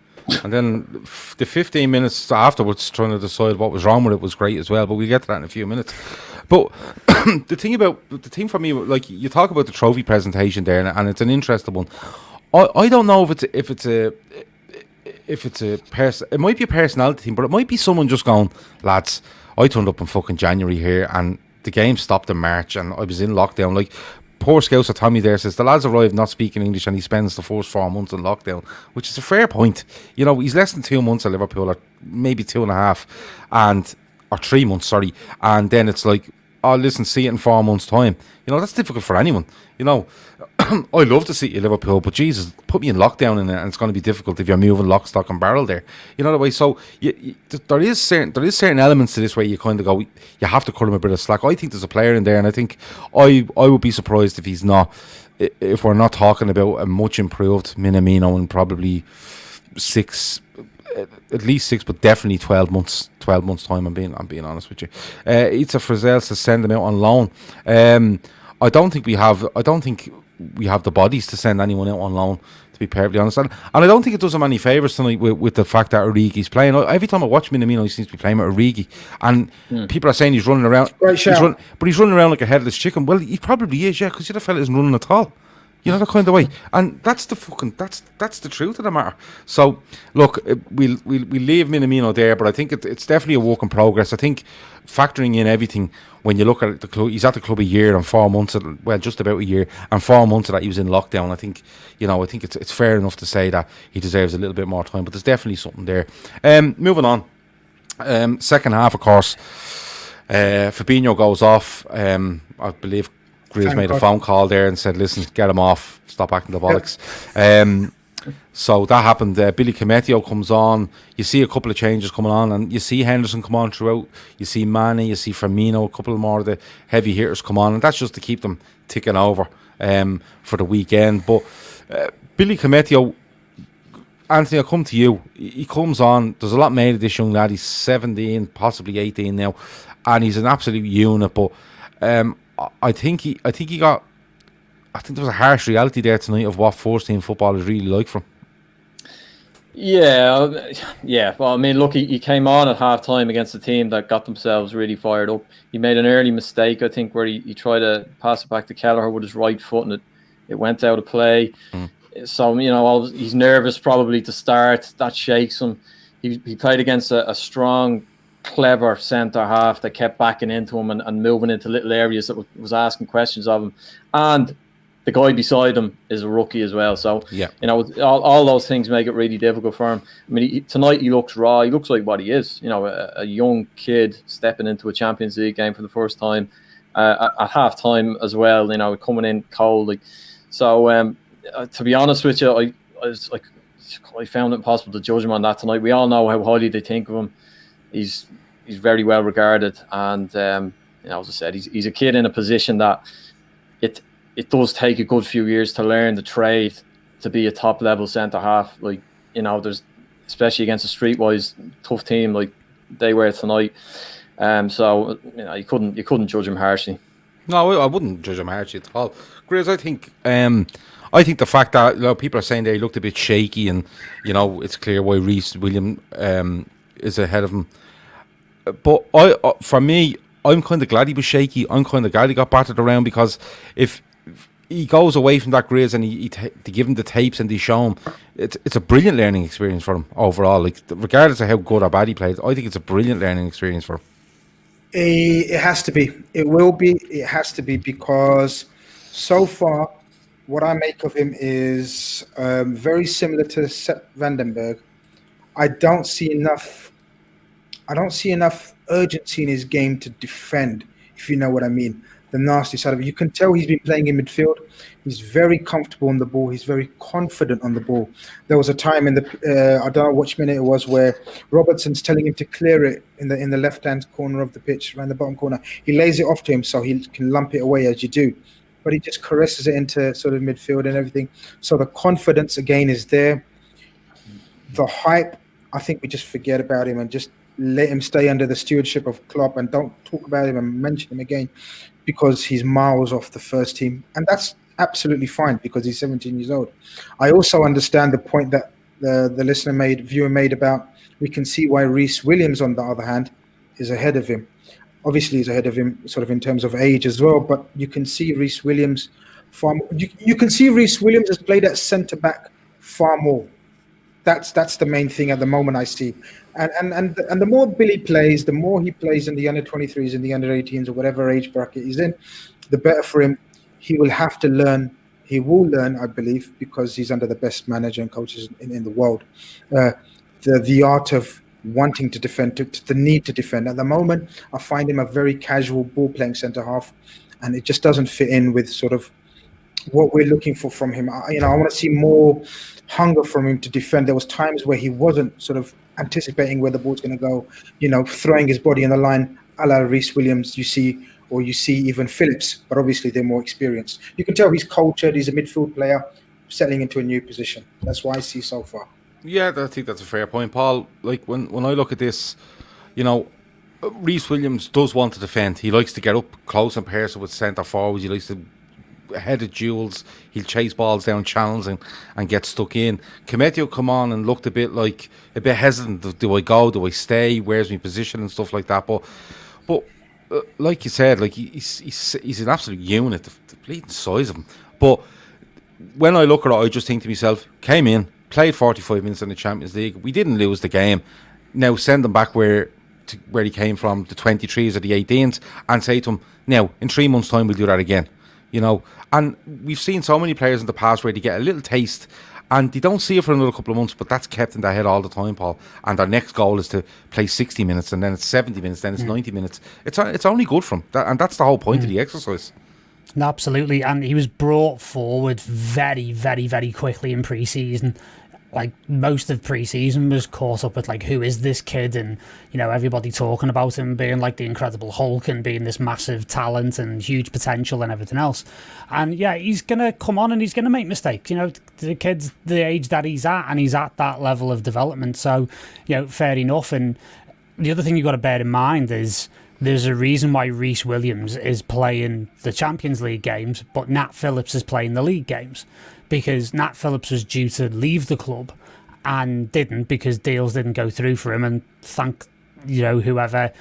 and then the 15 minutes afterwards, trying to decide what was wrong with it was great as well. But we'll get to that in a few minutes. But the thing for me, like you talk about the trophy presentation there, and it's an interesting one. I don't know if it's a person. It might be a personality thing, but it might be someone just going, lads, I turned up in fucking January here, and the game stopped in March, and I was in lockdown. Like, poor Scouser Tommy there says the lads arrived not speaking English, and he spends the first 4 months in lockdown, which is a fair point. You know, he's less than 2 months at Liverpool, or maybe 2.5, or 3 months, sorry. And then it's like, oh, listen, see it in 4 months' time. You know, that's difficult for anyone. You know, I love to see you at Liverpool, but Jesus, put me in lockdown in it, and it's going to be difficult if you're moving lock, stock, and barrel there. You know the way. So there is certain elements to this where you kind of go, you have to cut him a bit of slack. I think there's a player in there, and I think I would be surprised if he's not. If we're not talking about a much improved Minamino in probably at least 6, but definitely 12 months time. I'm being honest with you. It's a Frizzell to send him out on loan. I don't think we have the bodies to send anyone out on loan, to be perfectly honest. And I don't think it does him any favours tonight with the fact that Origi's playing. Every time I watch Minamino, he seems to be playing with Origi, and people are saying he's running around. But he's running around like a headless chicken. Well, he probably is, yeah, because the other fella isn't running at all. You know, that kind of way. And that's the truth of the matter. So, look, we'll leave Minamino there, but I think it's definitely a work in progress. I think factoring in everything, when you look at the club, he's at the club a year and 4 months, just about a year, and 4 months of that he was in lockdown. I think it's fair enough to say that he deserves a little bit more time, but there's definitely something there. Moving on. Second half, of course, Fabinho goes off. I believe Grizz made a phone call there and said, listen, get him off, stop acting the bollocks. So that happened. Billy Kemetio comes on. You see a couple of changes coming on, and you see Henderson come on throughout. You see Mane, you see Firmino, a couple more of the heavy hitters come on, and that's just to keep them ticking over for the weekend. But Billy Kemetio, Anthony, I'll come to you. He comes on. There's a lot made of this young lad. He's 17, possibly 18 now, and he's an absolute unit. But I think there was a harsh reality there tonight of what first team football is really like from. Yeah. Well, I mean, look, he came on at half time against a team that got themselves really fired up. He made an early mistake, I think, where he tried to pass it back to Kelleher with his right foot, and it went out of play. So, you know, he's nervous probably to start. That shakes him. He played against a strong, clever centre half that kept backing into him and moving into little areas that was asking questions of him. And the guy beside him is a rookie as well. So, yeah, you know, all those things make it really difficult for him. I mean, tonight he looks raw. He looks like what he is. You know, a young kid stepping into a Champions League game for the first time at half time as well. You know, coming in cold. Like, so, to be honest with you, I found it impossible to judge him on that tonight. We all know how highly they think of him. He's very well regarded, and you know, as I said, he's a kid in a position that it does take a good few years to learn the trade to be a top level centre half. Like, you know, there's especially against a streetwise tough team like they were tonight. So, you know, you couldn't judge him harshly. No, I wouldn't judge him harshly at all. Grizz, I think the fact that, you know, people are saying that he looked a bit shaky, and, you know, it's clear why Reece Williams is ahead of him. But for me, I'm kind of glad he was shaky. I'm kind of glad he got battered around, because if he goes away from that Grizz and they give him the tapes and they show him. It's a brilliant learning experience for him overall. Like, regardless of how good or bad he plays, I think it's a brilliant learning experience for him. It has to be. It will be. It has to be, because so far, what I make of him is very similar to Sepp Vandenberg. I don't see enough urgency in his game to defend, if you know what I mean. The nasty side of it. You can tell he's been playing in midfield. He's very comfortable on the ball. He's very confident on the ball. There was a time in the I don't know which minute it was, where Robertson's telling him to clear it in the left-hand corner of the pitch, around the bottom corner. He lays it off to him so he can lump it away, as you do. But he just caresses it into sort of midfield and everything. So the confidence again is there. The hype, I think we just forget about him and just let him stay under the stewardship of Klopp and don't talk about him and mention him again, because he's miles off the first team. And that's absolutely fine, because he's 17 years old. I also understand the point that the viewer made about, we can see why Reece Williams, on the other hand, is ahead of him. Obviously, he's ahead of him sort of in terms of age as well, but you can see Reece Williams far more. You can see Reece Williams has played at centre-back far more. That's the main thing at the moment I see. And the more Billy plays, the more he plays in the under-23s and the under-18s or whatever age bracket he's in, the better for him. He will have to learn. He will learn, I believe, because he's under the best manager and coaches in the world. The art of wanting to defend, the need to defend. At the moment, I find him a very casual ball-playing centre-half, and it just doesn't fit in with sort of what we're looking for from him. I want to see more hunger from him to defend. There was times where he wasn't sort of anticipating where the ball's going to go, throwing his body in the line, a la Reece Williams, you see even Phillips, but obviously they're more experienced. You can tell he's cultured, he's a midfield player, settling into a new position. That's what I see so far. Yeah, I think that's a fair point, Paul. Like, when I look at this, Reece Williams does want to defend. He likes to get up close and personal with centre forwards. He likes to head of duels. He'll chase balls down channels and get stuck in. Kemetio come on and looked a bit hesitant. Do I go? Do I stay? Where's my position and stuff like that? But like you said, like he's an absolute unit. The bleeding size of him. But when I look at it, I just think to myself, came in, played 45 minutes in the Champions League. We didn't lose the game. Now send him back where he came from, the 23s or the 18s, and say to him, now in 3 months' time we'll do that again. And we've seen so many players in the past where they get a little taste and they don't see it for another couple of months, but that's kept in their head all the time, Paul. And their next goal is to play 60 minutes, and then it's 70 minutes, then it's 90 minutes. It's only good for him, and that's the whole point of the exercise. No, absolutely, and he was brought forward very, very, very quickly in pre-season. Like, most of pre-season was caught up with, like, who is this kid? And, everybody talking about him being, like, the Incredible Hulk and being this massive talent and huge potential and everything else. And, yeah, he's going to come on and he's going to make mistakes. The kid's the age that he's at, and he's at that level of development. So, fair enough. And the other thing you've got to bear in mind is there's a reason why Reece Williams is playing the Champions League games, but Nat Phillips is playing the league games. Because Nat Phillips was due to leave the club and didn't, because deals didn't go through for him. And thank whoever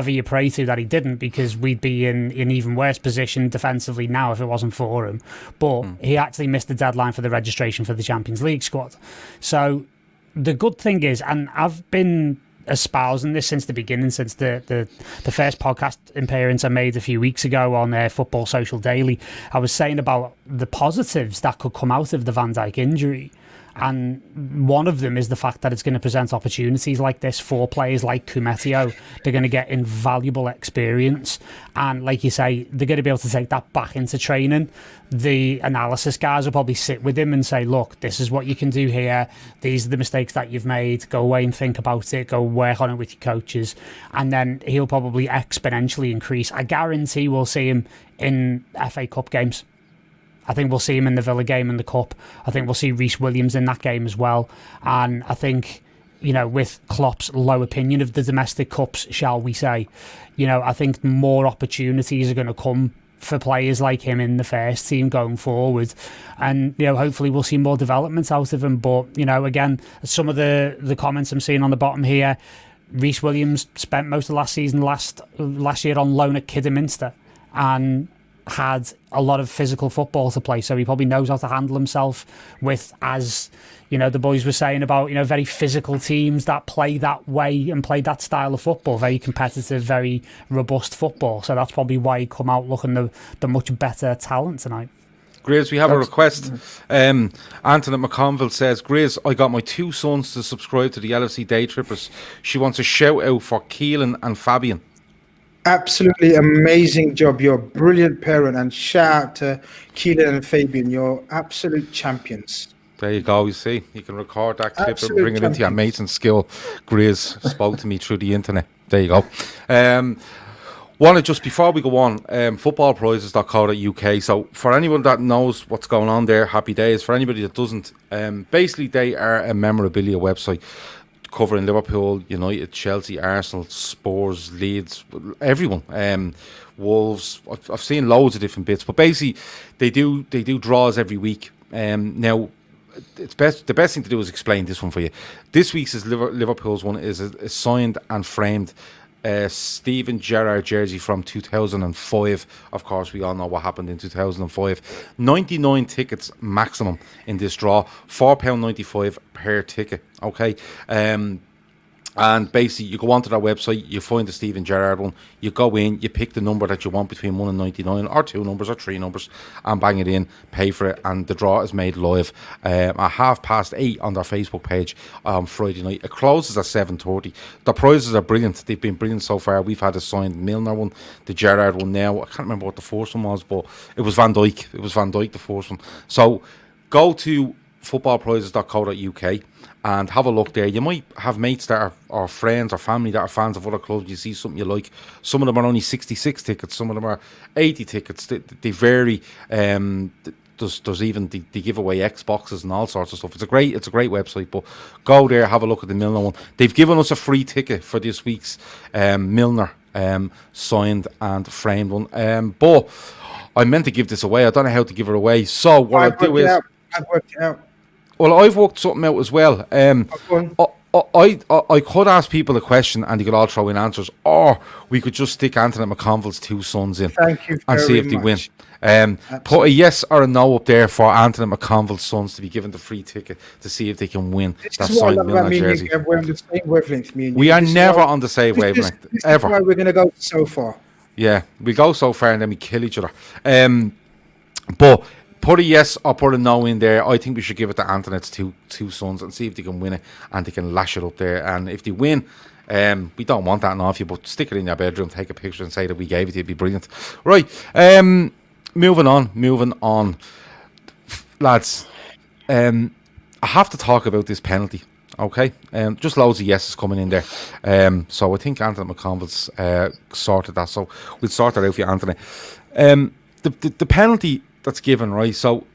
you pray to that he didn't, because we'd be in an even worse position defensively now if it wasn't for him. But he actually missed the deadline for the registration for the Champions League squad. So the good thing is, and I've been espousing this since the beginning, since the first podcast appearance I made a few weeks ago on Football Social Daily, I was saying about the positives that could come out of the Van Dijk injury. And one of them is the fact that it's going to present opportunities like this for players like Kemetio. They're going to get invaluable experience. And like you say, they're going to be able to take that back into training. The analysis guys will probably sit with him and say, look, this is what you can do here. These are the mistakes that you've made. Go away and think about it. Go work on it with your coaches. And then he'll probably exponentially increase. I guarantee we'll see him in FA Cup games. I think we'll see him in the Villa game in the Cup. I think we'll see Reece Williams in that game as well. And I think, with Klopp's low opinion of the domestic cups, shall we say, I think more opportunities are going to come for players like him in the first team going forward. And, hopefully we'll see more development out of him. But, again, some of the comments I'm seeing on the bottom here, Reece Williams spent most of last year on loan at Kidderminster. And had a lot of physical football to play, so he probably knows how to handle himself with, as you know, the boys were saying about, you know, very physical teams that play that way and play that style of football, very competitive, very robust football. So that's probably why he come out looking the much better talent tonight. Grizz, we have a request. Anthony McConville says, Grizz, I got my 2 sons to subscribe to the LFC Daytrippers. She wants a shout out for Keelan and Fabian. Absolutely amazing job. You're a brilliant parent, and shout out to Keelan and Fabian. You're absolute champions. There you go, you see. You can record that clip Absolute and bring it into your mates and skill. Grizz spoke to me through the internet. There you go. Want to just, before we go on, footballprizes.co.uk. So for anyone that knows what's going on there, happy days. For anybody that doesn't, basically they are a memorabilia website covering Liverpool, United, Chelsea, Arsenal, Spurs, Leeds, everyone. Wolves. I've seen loads of different bits, but basically they do draws every week. Now, the best thing to do is explain this one for you. This week's Liverpool's one is a signed and framed Steven Gerrard jersey from 2005. Of course, we all know what happened in 2005. 99 tickets maximum in this draw. £4.95 per ticket. Okay. And basically, you go onto their website, you find the Steven Gerrard one, you go in, you pick the number that you want between 1 and 99, or 2 numbers, or 3 numbers, and bang it in, pay for it, and the draw is made live at 8:30 on their Facebook page on Friday night. It closes at 7:30. The prizes are brilliant. They've been brilliant so far. We've had a signed Milner one, the Gerrard one now. I can't remember what the first one was, but it was Van Dijk. It was Van Dijk, the first one. So go to footballprizes.co.uk and have a look there. You might have mates that are, or friends or family that are fans of other clubs. You see something you like. Some of them are only 66 tickets. Some of them are 80 tickets. They vary. There's even they give away Xboxes and all sorts of stuff. It's a great website. But go there, have a look at the Milner one. They've given us a free ticket for this week's Milner signed and framed one. But I meant to give this away. I don't know how to give it away. So what I'll do is I've worked it out. Well, I've worked something out as well. I could ask people a question and they could all throw in answers, or we could just stick Anthony McConville's 2 sons in and see if they win. Put a yes or a no up there for Anthony McConville's sons to be given the free ticket to see if they can win that signed Milner jersey. We're on the same wavelength, me and you. We are never on the same wavelength, ever. This is why we're going to go so far. Yeah, we go so far and then we kill each other. But put a yes or put a no in there. I think we should give it to Anthony's two sons and see if they can win it and they can lash it up there. And if they win, we don't want that off you, but stick it in your bedroom, take a picture and say that we gave it to you. It'd be brilliant. Right, moving on. Lads, I have to talk about this penalty. Okay, just loads of yeses coming in there. So I think Anthony McConville's sorted that. So we'll sort that out for you, Anthony. The penalty that's given, right? So,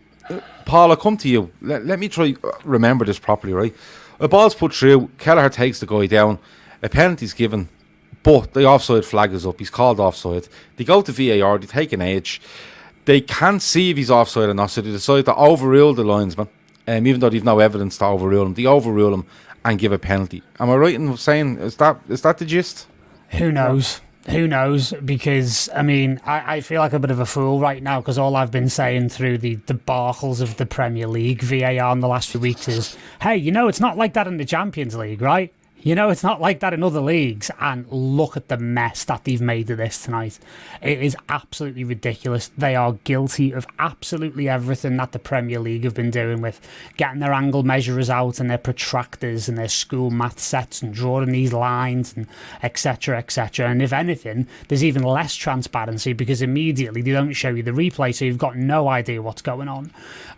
Paul, I'll come to you. Let me try remember this properly, right? A ball's put through. Kelleher takes the guy down. A penalty's given, but the offside flag is up. He's called offside. They go to VAR. They take an age. They can't see if he's offside or not, so they decide to overrule the linesman. Even though they've no evidence to overrule him, they overrule him and give a penalty. Am I right in saying is that the gist? Who knows? Who knows? Because, I mean, I feel like a bit of a fool right now because all I've been saying through the debacles of the Premier League, VAR in the last few weeks is, hey, it's not like that in the Champions League, right? It's not like that in other leagues. And look at the mess that they've made of this tonight. It is absolutely ridiculous. They are guilty of absolutely everything that the Premier League have been doing with getting their angle measurers out and their protractors and their school math sets and drawing these lines and etc, etc. And if anything, there's even less transparency because immediately they don't show you the replay, so you've got no idea what's going on.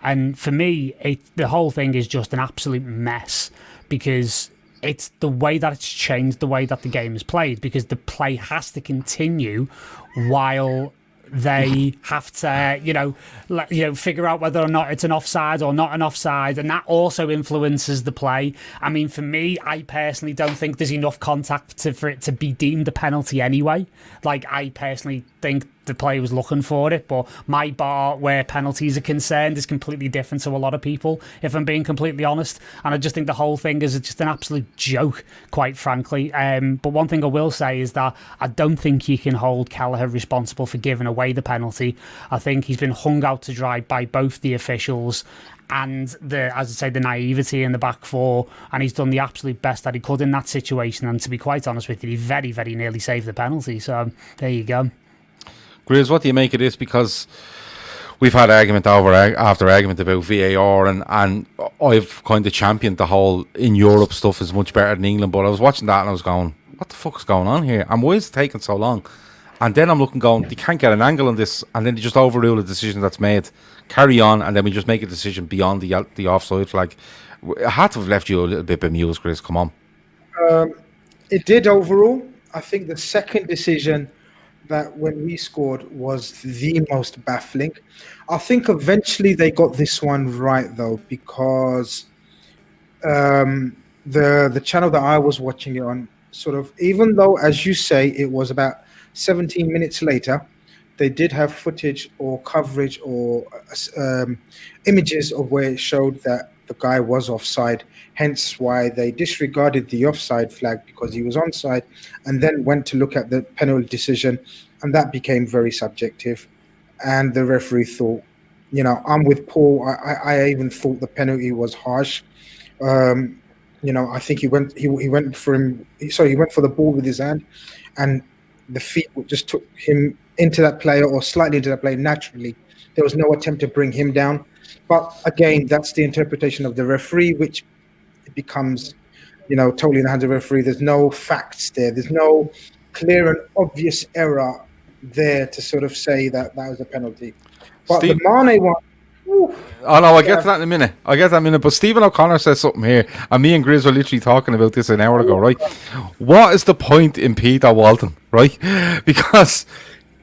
And for me, the whole thing is just an absolute mess because it's the way that it's changed the way that the game is played because the play has to continue while they have to, figure out whether or not it's an offside or not an offside, and that also influences the play. I mean, for me, I personally don't think there's enough contact for it to be deemed a penalty anyway. Like, I personally think the player was looking for it. But my bar where penalties are concerned is completely different to a lot of people, if I'm being completely honest. And I just think the whole thing is just an absolute joke, quite frankly. But one thing I will say is that I don't think you can hold Kelleher responsible for giving away the penalty. I think he's been hung out to dry by both the officials and as I say, the naivety in the back four, and he's done the absolute best that he could in that situation. And to be quite honest with you, he very, very nearly saved the penalty. So there you go. Grizz, what do you make of this? Because we've had argument after argument about VAR, and I've kind of championed the whole in Europe stuff is much better than England. But I was watching that and I was going, what the fuck's going on here? And why is it taking so long? And then I'm looking, going, they can't get an angle on this, and then they just overrule a decision that's made. Carry on, and then we just make a decision beyond the offside flag. It had to have left you a little bit bemused, Chris. Come on. It did overall. I think the second decision that when we scored was the most baffling. I think eventually they got this one right though, because the channel that I was watching it on, sort of, even though as you say it was about 17 minutes later, they did have footage or coverage or images of where it showed that the guy was offside, hence why they disregarded the offside flag because he was onside, and then went to look at the penalty decision, and that became very subjective. And the referee thought, I'm with Paul. I even thought the penalty was harsh. I think he went for the ball with his hand, and the feet just took him into that player or slightly into that player naturally. There was no attempt to bring him down. But again, that's the interpretation of the referee, which becomes, totally in the hands of the referee. There's no facts there. There's no clear and obvious error there to sort of say that was a penalty. But Steve, the Mane one. I get to that in a minute. But Stephen O'Connor says something here, and me and Grizz were literally talking about this an hour ago, right? What is the point in Peter Walton, right? Because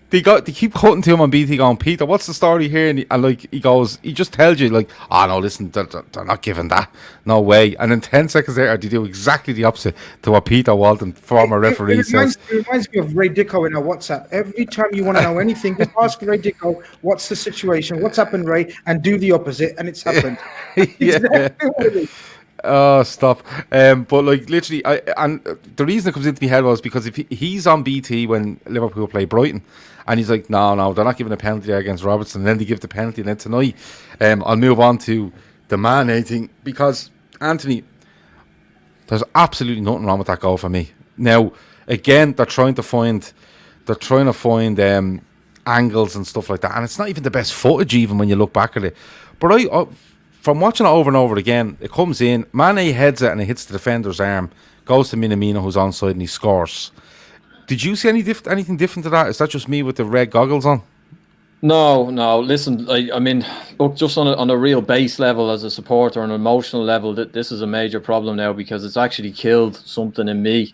they keep cutting to him on BT going, Peter, what's the story here? And he just tells you, like, no, listen, they're not giving that. No way. And then 10 seconds later, they do exactly the opposite to what Peter Walton, former referee, says. It reminds me of Ray Dicko in our WhatsApp. Every time you want to know anything, just ask Ray Dicko, what's the situation? What's happened, Ray? And do the opposite, and it's happened. Yeah. Oh, stop. But literally, and the reason it comes into my head was because if he's on BT when Liverpool play Brighton, and he's like, no, they're not giving a penalty there against Robertson, and then they give the penalty, and then tonight, I'll move on to the Mane thing, because Anthony, there's absolutely nothing wrong with that goal for me. Now, again, they're trying to find angles and stuff like that, and it's not even the best footage even when you look back at it. But from watching it over and over again, it comes in, Mane heads it and it hits the defender's arm, goes to Minamino who's onside, and he scores. Did you see anything different to that? Is that just me with the red goggles on? No. Listen, I mean, look, just on a real base level as a supporter, on an emotional level, this is a major problem now, because it's actually killed something in me.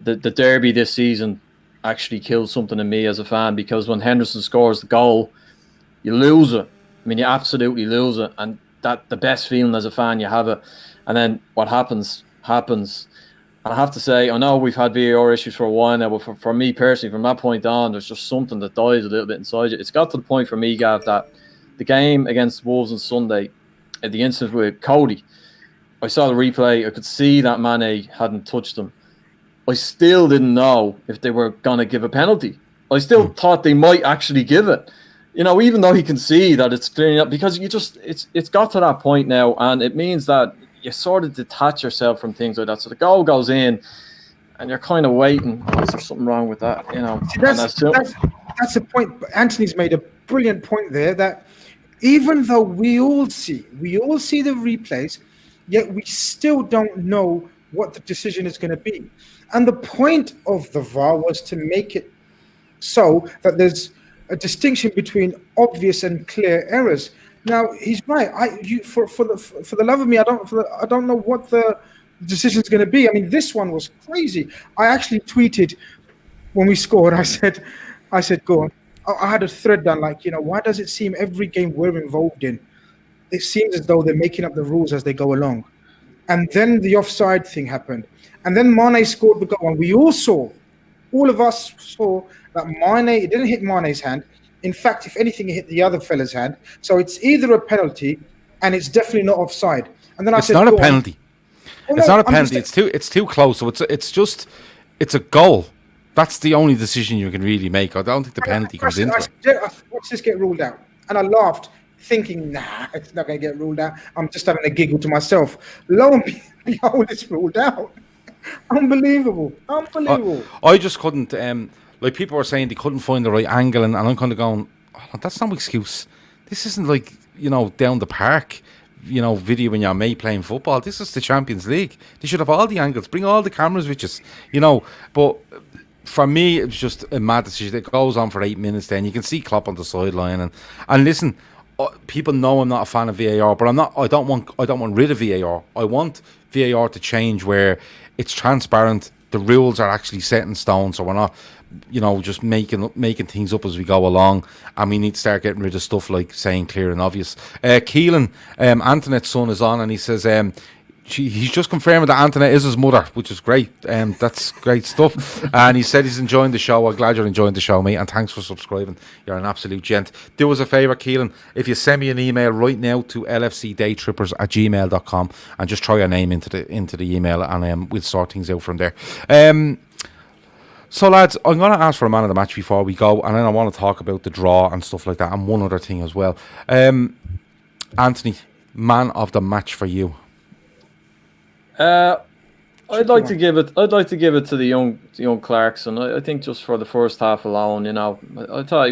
The derby this season actually killed something in me as a fan, because when Henderson scores the goal, you lose it. I mean, you absolutely lose it, and that the best feeling as a fan, you have it, and then what happens. And I have to say, I know we've had VAR issues for a while now, but for me personally, from that point on, there's just something that dies a little bit inside you. It's got to the point for me, Gav, that the game against Wolves on Sunday, at the incident with Cody, I saw the replay, I could see that Mane hadn't touched him. I still didn't know if they were going to give a penalty. I still thought they might actually give it. Even though he can see that it's clearing up, because it's got to that point now, and it means that you sort of detach yourself from things like that. So the goal goes in, and you're kind of waiting. Is there something wrong with that? See, that's a point. Anthony's made a brilliant point there, that even though we all see the replays, yet we still don't know what the decision is going to be. And the point of the VAR was to make it so that there's a distinction between obvious and clear errors. Now he's right. For the love of me, I don't know what the decision is going to be. I mean, this one was crazy. I actually tweeted when we scored. I said, go on. I had a thread done why does it seem every game we're involved in, it seems as though they're making up the rules as they go along? And then the offside thing happened, and then Mane scored the goal, and we all saw all of us saw that Mane, it didn't hit Mane's hand. In fact, if anything, it hit the other fella's hand. So it's either a penalty, and it's definitely not offside. And then I said, not a penalty. It's not a penalty. Just, it's too close. So it's a goal. That's the only decision you can really make. I don't think the penalty comes into it. I watched this get ruled out, and I laughed, thinking, nah, it's not going to get ruled out. I'm just having a giggle to myself. Lo and behold, it's ruled out. Unbelievable. I just couldn't. Like people were saying, they couldn't find the right angle, and I'm kind of going, oh, that's no excuse. This isn't like, down the park, videoing your mate playing football. This is the Champions League. They should have all the angles. Bring all the cameras with us, But for me, it was just a mad decision. It goes on for 8 minutes. Then you can see Klopp on the sideline, and listen. People know I'm not a fan of VAR, but I don't want rid of VAR. I want VAR to change where it's transparent. The rules are actually set in stone, so we're not, just making things up as we go along. And we need to start getting rid of stuff like saying clear and obvious. Keelan, Antoinette's son is on, and he says he's just confirming that Antoinette is his mother, which is great. That's great stuff. And he said he's enjoying the show. I'm glad you're enjoying the show, mate, and thanks for subscribing. You're an absolute gent. Do us a favour, Keelan, if you send me an email right now to lfcdaytrippers@gmail.com and just try your name into the email, and we'll sort things out from there. So, lads, I'm going to ask for a man of the match before we go, and then I want to talk about the draw and stuff like that, and one other thing as well. Anthony, man of the match for you. I'd like to give it to the young Clarkson. I think just for the first half alone, I thought I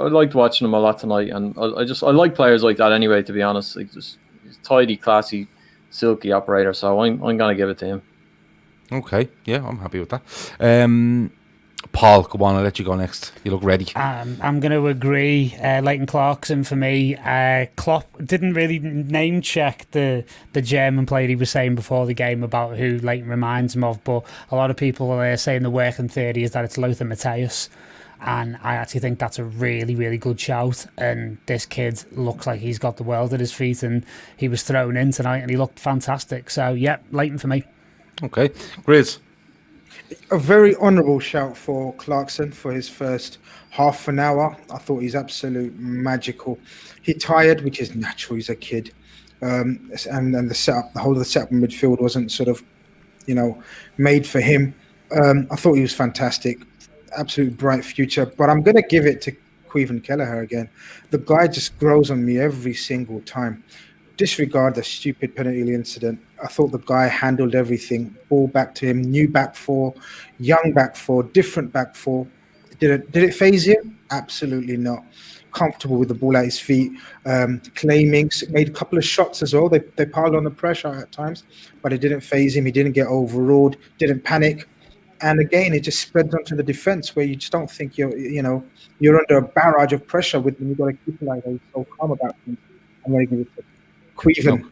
liked watching him a lot tonight, and I like players like that anyway. To be honest, like just he's tidy, classy, silky operator. So I'm gonna give it to him. Okay, yeah, I'm happy with that. Paul, come on, I'll let you go next. You look ready. I'm going to agree. Leighton Clarkson for me. Klopp didn't really name check the German player he was saying before the game about who Leighton reminds him of, but a lot of people are saying the working theory is that it's Lothar Matthäus, and I actually think that's a really, really good shout. And this kid looks like he's got the world at his feet, and he was thrown in tonight and he looked fantastic. So yeah, Leighton for me. Okay, Grizz. A very honourable shout for Clarkson for his first half an hour. I thought he's absolute magical. He tired, which is natural. He's a kid, and the setup, the whole of the setup in midfield wasn't sort of, made for him. I thought he was fantastic, absolute bright future. But I'm going to give it to Caoimhin Kelleher again. The guy just grows on me every single time. Disregard the stupid penalty incident. I thought the guy handled everything. Ball back to him, new back four, young back four, different back four. Did it phase him? Absolutely not. Comfortable with the ball at his feet, claiming, made a couple of shots as well. They piled on the pressure at times, but it didn't phase him. He didn't get overawed, didn't panic. And again, it just spreads onto the defense where you just don't think you're under a barrage of pressure when you've got a keeper like that. He's so calm about things. I'm going to give it to Caoimhin.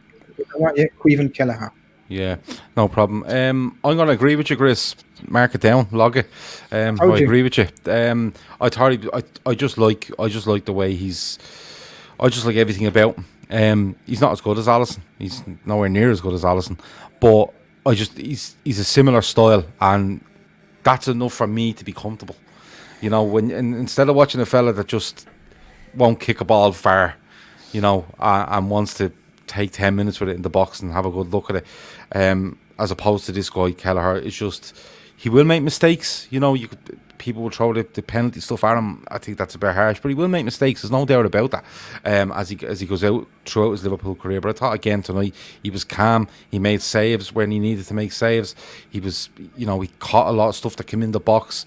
Caoimhin Kelleher. Yeah, no problem. I'm going to agree with you, Chris. Mark it down, log it. I agree with you. I just like the way I just like everything about him. He's not as good as Alisson. He's nowhere near as good as Alisson. But he's a similar style, and that's enough for me to be comfortable. Instead of watching a fella that just won't kick a ball far, and wants to take 10 minutes with it in the box and have a good look at it, as opposed to this guy Kelleher. It's just, he will make mistakes. People will throw the penalty stuff at him. I think that's a bit harsh, but he will make mistakes. There's no doubt about that. As he goes out throughout his Liverpool career. But I thought again tonight he was calm. He made saves when he needed to make saves. He was, he caught a lot of stuff that came in the box.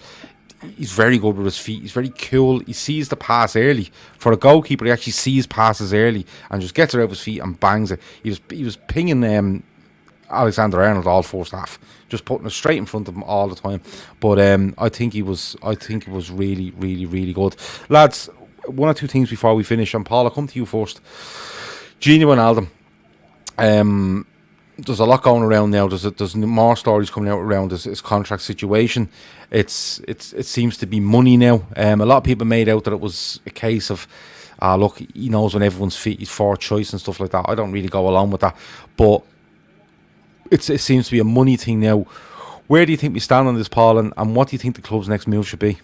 He's very good with his feet. He's very cool. He sees the pass early. For a goalkeeper, he actually sees passes early and just gets it out of his feet and bangs it. He was pinging Alexander-Arnold all first half, just putting it straight in front of him all the time. But I think it was really, really, really good. Lads, one or two things before we finish, and Paul, I'll come to you first. Wijnaldum. There's a lot going around now. There's more stories coming out around his contract situation. It seems to be money now. A lot of people made out that it was a case of, look, he knows when everyone's fit, he's for choice and stuff like that. I don't really go along with that, but it seems to be a money thing now. Where do you think we stand on this, Paul, and what do you think the club's next move should be?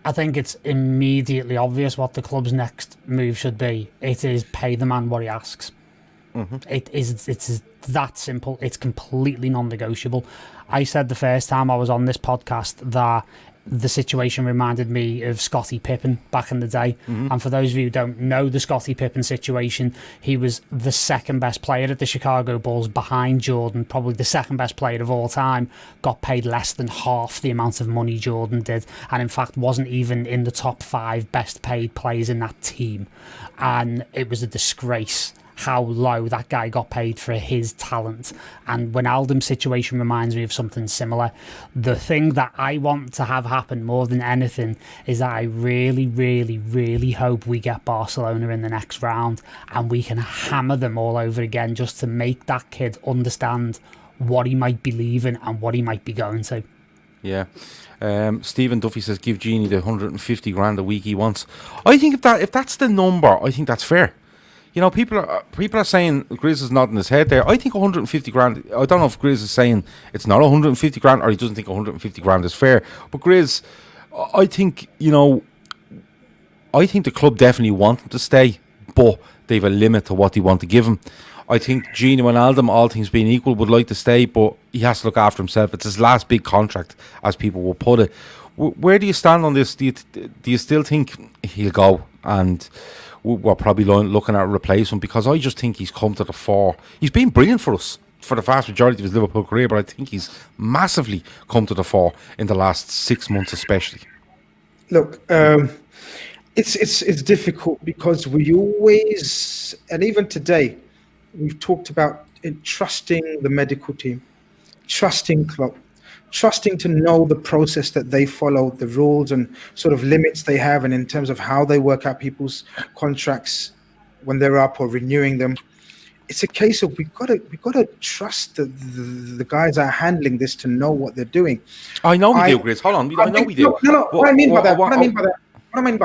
I think it's immediately obvious what the club's next move should be. It is pay the man what he asks. It's that simple. It's completely non-negotiable. I said the first time I was on this podcast that the situation reminded me of Scottie Pippen back in the day. And for those of you who don't know the Scottie Pippen situation, he was the second best player at the Chicago Bulls behind Jordan, probably the second best player of all time, got paid less than half the amount of money Jordan did, and in fact wasn't even in the top 5 best paid players in that team. And it was a disgrace how low that guy got paid for his talent. And Wijnaldum's situation reminds me of something similar. The thing that I want to have happen more than anything is that I really, really, really hope we get Barcelona in the next round and we can hammer them all over again just to make that kid understand what he might be leaving and what he might be going to. Yeah. Stephen Duffy says give Genie the 150 grand a week he wants. I think if that's the number, I think that's fair. You know, people are saying Grizz is nodding his head there. I think 150 grand, I don't know if Grizz is saying it's not 150 grand or he doesn't think 150 grand is fair. But Grizz, I think, you know, I think the club definitely want him to stay, but they've a limit to what they want to give him. I think Gini Wijnaldum, all things being equal, would like to stay, but he has to look after himself. It's his last big contract, as people will put it. Where do you stand on this? Do you still think he'll go and we're probably looking at a replacement? Because I just think he's come to the fore. He's been brilliant for us for the vast majority of his Liverpool career, but I think he's massively come to the fore in the last 6 months especially. Look, it's difficult because we always, and even today, we've talked about trusting the medical team, trusting Klopp, trusting to know the process that they follow, the rules and sort of limits they have, and in terms of how they work out people's contracts when they're up or renewing them. It's a case of we've got to trust the guys that are handling this to know what they're doing. I know we do, Grizz. Hold on, I know we do. No. What I mean by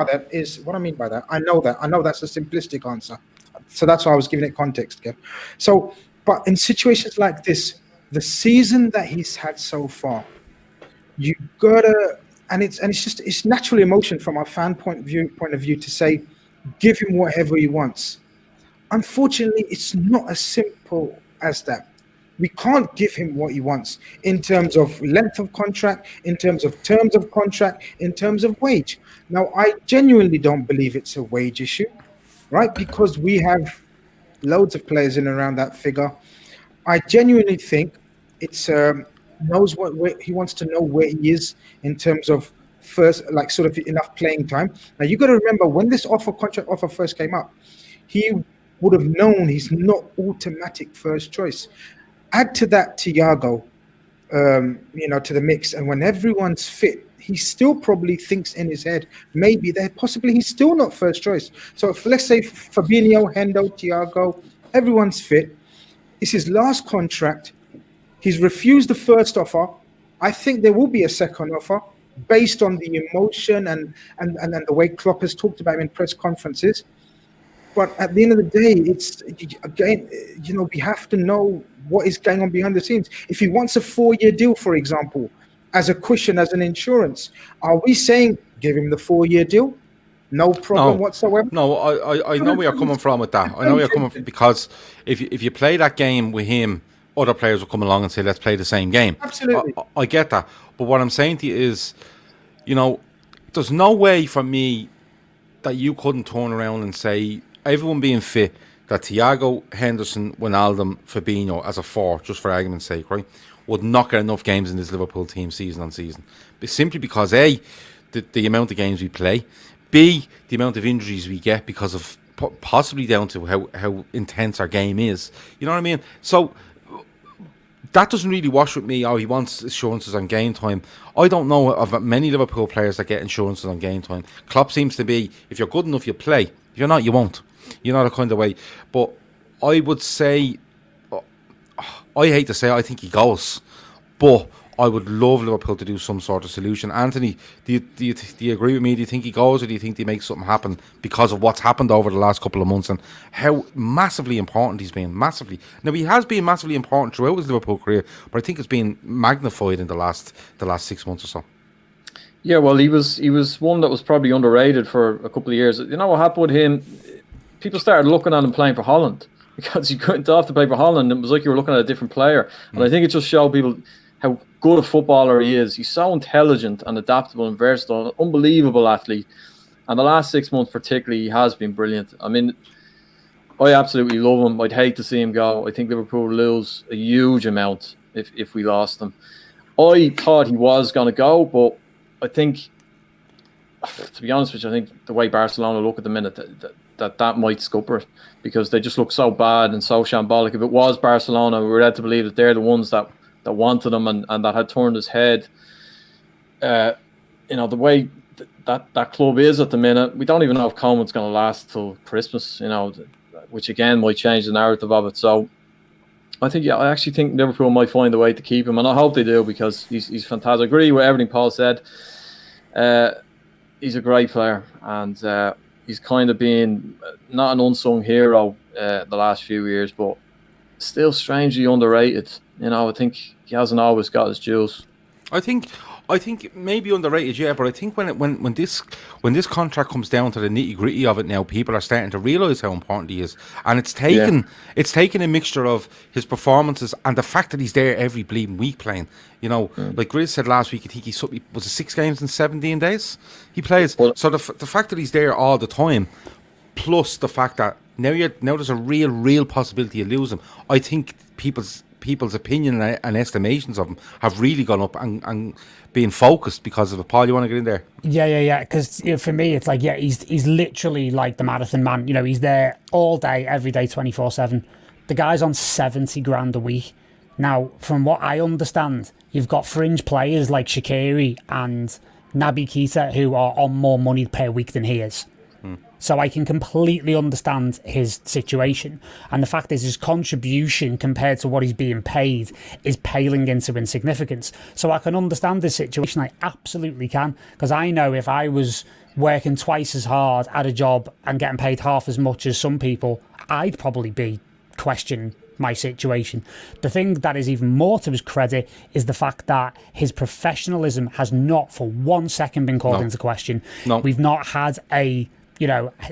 that is I know that. I know that's a simplistic answer. So that's why I was giving it context, Kev. So, but in situations like this, the season that he's had so far, you gotta, and it's natural emotion from our fan point of view to say, give him whatever he wants. Unfortunately, it's not as simple as that. We can't give him what he wants in terms of length of contract, in terms of terms of contract, in terms of wage. Now, I genuinely don't believe it's a wage issue, right? Because we have loads of players in and around that figure. I genuinely think it's knows where he wants to know where he is in terms of first, like sort of enough playing time. Now you got to remember when this contract offer first came up, he would have known he's not automatic first choice. Add to that THIAGO, to the mix, and when everyone's fit, he still probably thinks in his head maybe that possibly he's still not first choice. So if, let's say Fabinho, Hendo, THIAGO, everyone's fit. It's his last contract. He's refused the first offer. I think there will be a second offer based on the emotion and the way Klopp has talked about him in press conferences. But at the end of the day, it's again, we have to know what is going on behind the scenes. If he wants a 4-year deal, for example, as a cushion, as an insurance, are we saying give him the 4-year deal? No problem whatsoever. No, I know where you're coming from with that. I know where you're coming from because if you play that game with him, other players will come along and say, let's play the same game. Absolutely. I get that. But what I'm saying to you is, there's no way for me that you couldn't turn around and say, everyone being fit, that THIAGO, Henderson, Wijnaldum, Fabinho as a 4, just for argument's sake, right, would not get enough games in this Liverpool team season on season. But simply because, A, the amount of games we play, B, the amount of injuries we get because of possibly down to how intense our game is. You know what I mean? So that doesn't really wash with me. He wants assurances on game time. I don't know of many Liverpool players that get assurances on game time. Klopp seems to be, if you're good enough, you play. If you're not, you won't. You know the kind of way. But I would say, I hate to say it, I think he goes. But I would love Liverpool to do some sort of solution. Anthony, do you agree with me? Do you think he goes, or do you think they make something happen because of what's happened over the last couple of months and how massively important he's been? Massively. Now, he has been massively important throughout his Liverpool career, but I think it's been magnified in the last 6 months or so. Yeah, well, he was one that was probably underrated for a couple of years. You know what happened with him? People started looking at him playing for Holland because he couldn't have to play for Holland. It was like you were looking at a different player. And I think it just showed people how good a footballer he is. He's so intelligent and adaptable and versatile, an unbelievable athlete. And the last 6 months particularly, he has been brilliant. I mean, I absolutely love him. I'd hate to see him go. I think Liverpool will lose a huge amount if we lost him. I thought he was going to go, but I think, to be honest with you, I think the way Barcelona look at the minute, that might scupper it, because they just look so bad and so shambolic. If it was Barcelona, we were led to believe that they're the ones that wanted him and that had turned his head. The way that club is at the minute, we don't even know if Koeman's going to last till Christmas, which again might change the narrative of it. So I actually think Liverpool might find a way to keep him, and I hope they do, because he's fantastic. I agree with everything Paul said. He's a great player, and he's kind of been not an unsung hero the last few years, but still strangely underrated. I think he hasn't always got his dues. I think maybe underrated, yeah, but I think when this contract comes down to the nitty gritty of it now, people are starting to realise how important he is, and it's taken a mixture of his performances and the fact that he's there every bleeding week playing. Like Grizz said last week, I think he was 6 games in 17 days he plays. So the fact that he's there all the time, plus the fact that now there's a real possibility of losing him. I think people's opinion and estimations of him have really gone up and being focused because of it. Paul, you want to get in there? Yeah. Because for me, it's like, he's literally like the marathon man. He's there all day, every day, 24/7. The guy's on 70 grand a week. Now, from what I understand, you've got fringe players like Shaqiri and Naby Keita who are on more money per week than he is. So I can completely understand his situation. And the fact is, his contribution compared to what he's being paid is paling into insignificance. So I can understand this situation. I absolutely can. Because I know if I was working twice as hard at a job and getting paid half as much as some people, I'd probably be questioning my situation. The thing that is even more to his credit is the fact that his professionalism has not for 1 second been called into question. No. We've not had a,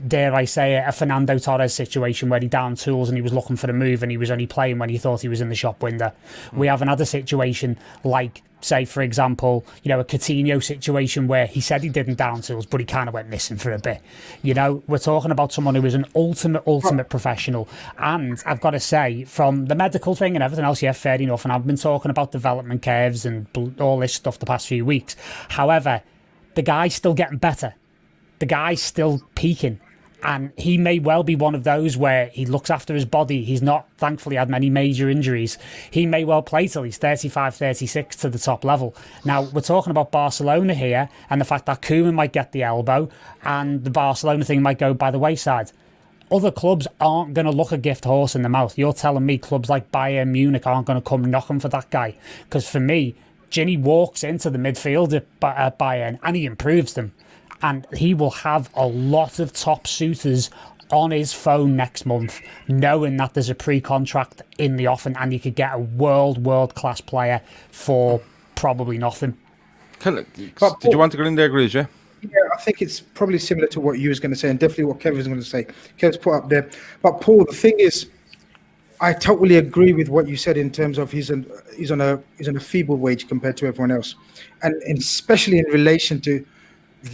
dare I say it, a Fernando Torres situation where he downed tools and he was looking for the move and he was only playing when he thought he was in the shop window. We haven't had a situation like, say, for example, a Coutinho situation where he said he didn't down tools, but he kind of went missing for a bit. We're talking about someone who is an ultimate professional. And I've got to say, from the medical thing and everything else, fair enough. And I've been talking about development curves and all this stuff the past few weeks. However, the guy's still getting better. The guy's still peaking. And he may well be one of those where he looks after his body. He's not, thankfully, had many major injuries. He may well play till he's 35, 36 to the top level. Now, we're talking about Barcelona here and the fact that Koeman might get the elbow and the Barcelona thing might go by the wayside. Other clubs aren't going to look a gift horse in the mouth. You're telling me clubs like Bayern Munich aren't going to come knocking for that guy? Because for me, Ginny walks into the midfield at Bayern and he improves them. And he will have a lot of top suitors on his phone next month, knowing that there's a pre-contract in the offing and you could get a world-class player for probably nothing. Did you want to go in there, Grizz, yeah? Yeah, I think it's probably similar to what you was going to say and definitely what Kevin's going to say. Kevin's put up there. But Paul, the thing is, I totally agree with what you said in terms of he's on a feeble wage compared to everyone else. And especially in relation to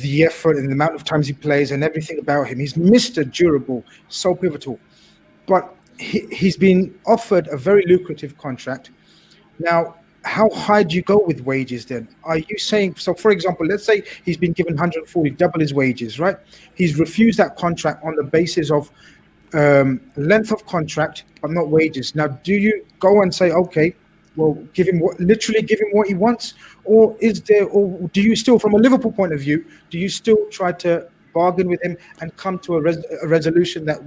the effort and the amount of times he plays and everything about him. He's Mr. Durable, so pivotal. But he's been offered a very lucrative contract. Now, how high do you go with wages then? Are you saying, so for example, let's say he's been given 140, double his wages, right? He's refused that contract on the basis of length of contract, but not wages. Now, do you go and say, okay, well, give him what he wants, or do you still, from a Liverpool point of view, do you still try to bargain with him and come to a resolution that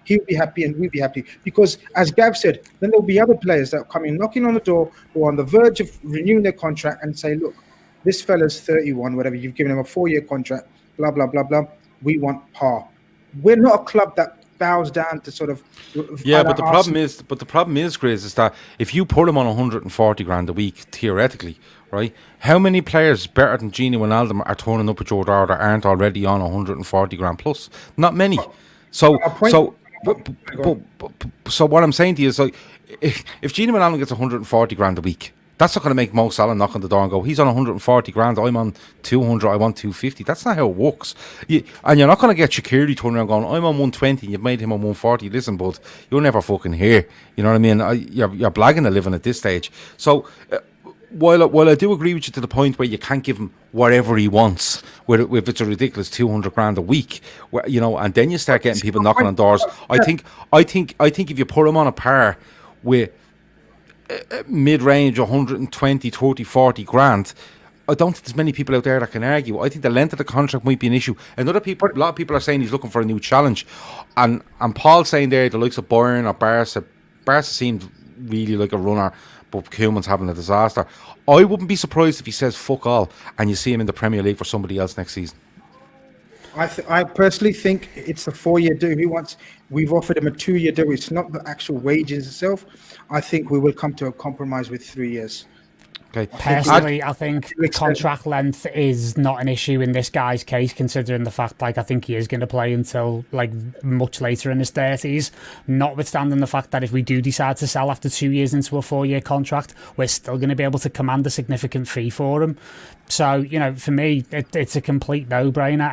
he'll be happy and we'll be happy. Because as Gav said, then there'll be other players that come in knocking on the door who are on the verge of renewing their contract and say, look, this fella's 31, whatever, you've given him a 4-year contract, blah, blah, blah, blah. We want par. We're not a club that bows down to sort of... Yeah, but the problem is, Grizz, is that if you put him on 140 grand a week, theoretically, right, how many players better than Wijnaldum are turning up at your door that aren't already on 140 grand plus? Not many. So what I'm saying to you is, like, if Wijnaldum gets 140 grand a week, that's not going to make Mo Salah knock on the door and go, he's on 140 grand, I'm on 200, I want 250. That's not how it works. And you're not going to get Shaqiri turning around going, I'm on 120, you've made him on 140. Listen, bud, you'll never fucking hear. You know what I mean? You're blagging a living at this stage. So while I do agree with you to the point where you can't give him whatever he wants, if it's a ridiculous 200 grand a week, you know, and then you start getting people knocking on doors. I think if you put him on a par with mid-range 120, 30, 40 grand, I don't think there's many people out there that can argue. I think the length of the contract might be an issue. And a lot of people are saying he's looking for a new challenge. And Paul's saying there the likes of Bayern or Barca seemed really like a runner, but Koeman's having a disaster. I wouldn't be surprised if he says fuck all and you see him in the Premier League for somebody else next season. I personally think it's a 4-year deal. We've offered him a 2-year deal. It's not the actual wages itself. I think we will come to a compromise with 3 years. Okay. Personally, I think contract length is not an issue in this guy's case, considering the fact, like, I think he is going to play until, like, much later in his 30s, notwithstanding the fact that if we do decide to sell after 2 years into a 4-year contract, we're still going to be able to command a significant fee for him. So, you know, for me, it's a complete no-brainer.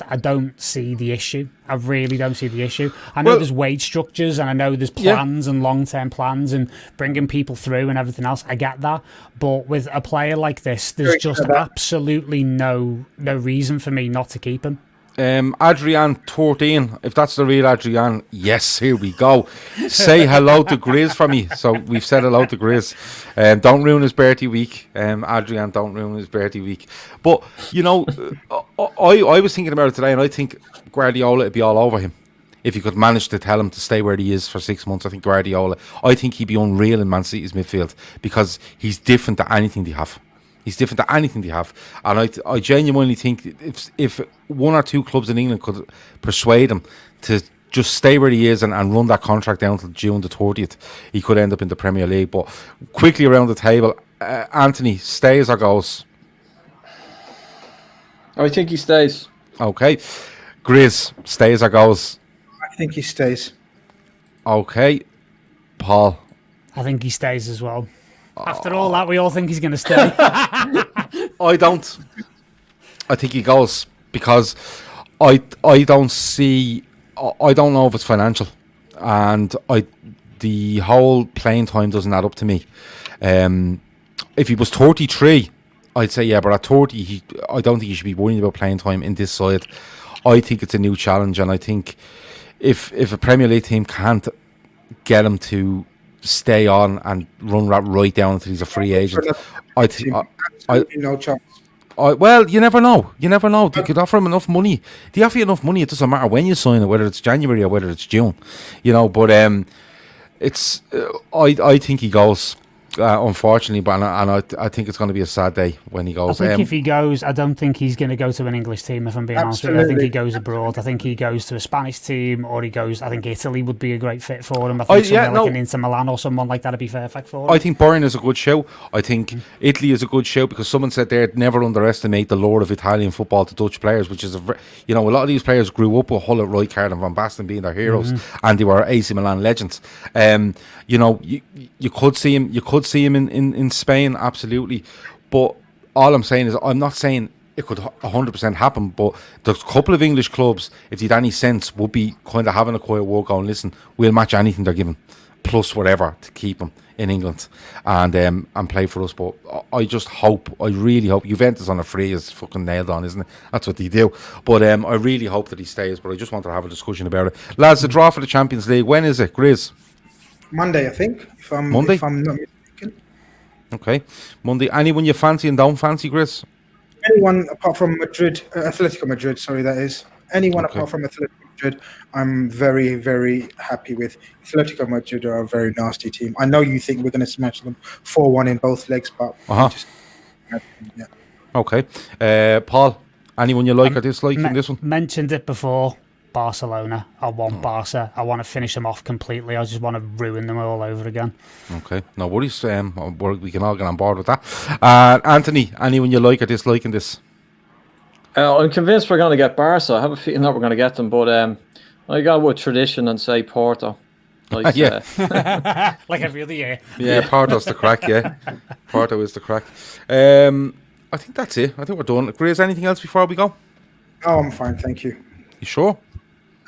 I don't see the issue. I really don't see the issue. I know there's wage structures and I know there's plans and long-term plans and bringing people through and everything else. I get that. But with a player like this, there's just absolutely no reason for me not to keep him. Adrian 13, if that's the real Adrian, yes, here we go. Say hello to Grizz for me. So we've said hello to Grizz. Don't ruin his birthday week. Adrian, don't ruin his birthday week. But, you know, I was thinking about it today, and I think Guardiola would be all over him if he could manage to tell him to stay where he is for 6 months. I think he'd be unreal in Man City's midfield because he's different to anything they have. He's different to anything they have. And I genuinely think if one or two clubs in England could persuade him to just stay where he is and run that contract down until June the 30th, he could end up in the Premier League. But quickly around the table, Anthony, stays or goes? I think he stays. Okay. Grizz, stays or goes? I think he stays. Okay. Paul? I think he stays as well. After all that, we all think he's going to stay. I don't. I think he goes because I don't see. I don't know if it's financial, and the whole playing time doesn't add up to me. If he was 33, I'd say yeah, but at 30, I don't think he should be worrying about playing time in this side. I think it's a new challenge, and I think if a Premier League team can't get him to stay on and run right down until he's a free agent, no chance. Well, you never know. They could offer him enough money. They offer you enough money. It doesn't matter when you sign it, whether it's January or whether it's June. You know, but it's. I think he goes. Unfortunately, but I think it's going to be a sad day when he goes. I think if he goes, I don't think he's going to go to an English team, if I'm being honest with you. I think he goes abroad. I think he goes to a Spanish team, or he goes, I think Italy would be a great fit for him. I think like an Inter Milan or someone like that would be perfect for him. I think Bayern is a good show. I think Italy is a good show because someone said there, never underestimate the lure of Italian football to Dutch players, which is, a lot of these players grew up with Hull, Rijkaard and Van Basten being their heroes, and they were AC Milan legends. You could see him in Spain, absolutely. But all I'm saying is, I'm not saying it could 100% happen, but the couple of English clubs, if they'd any sense, would be kind of having a quiet walk going, listen, we'll match anything they're given, plus whatever, to keep them in England and play for us. But I really hope, Juventus on a free is fucking nailed on, isn't it? That's what they do. But I really hope that he stays, but I just wanted to have a discussion about it. Lads, the draw for the Champions League, when is it, Grizz? Monday, I think. Monday? If I'm not mistaken. Okay, Monday. Anyone you fancy and don't fancy, Grizz? Anyone apart from Madrid, Atletico Madrid, sorry, that is. Anyone Okay. apart from Atletico Madrid, I'm very, very happy with. Atletico Madrid are a very nasty team. I know you think we're going to smash them 4-1 in both legs, but Uh-huh. yeah. Okay. Paul, anyone you like or dislike in this one? Mentioned it before. Barcelona. I want Barca. I want to finish them off completely. I just want to ruin them all over again. Okay, no worries. We can all get on board with that. Anthony, anyone you like or dislike in this? I'm convinced we're going to get Barca. I have a feeling that we're going to get them, but I go with tradition and say Porto. Like, Yeah. Like every other year. Yeah, Porto's the crack, yeah. Porto is the crack. I think that's it. I think we're done. Grizz, anything else before we go? Oh, I'm fine, thank you. You sure?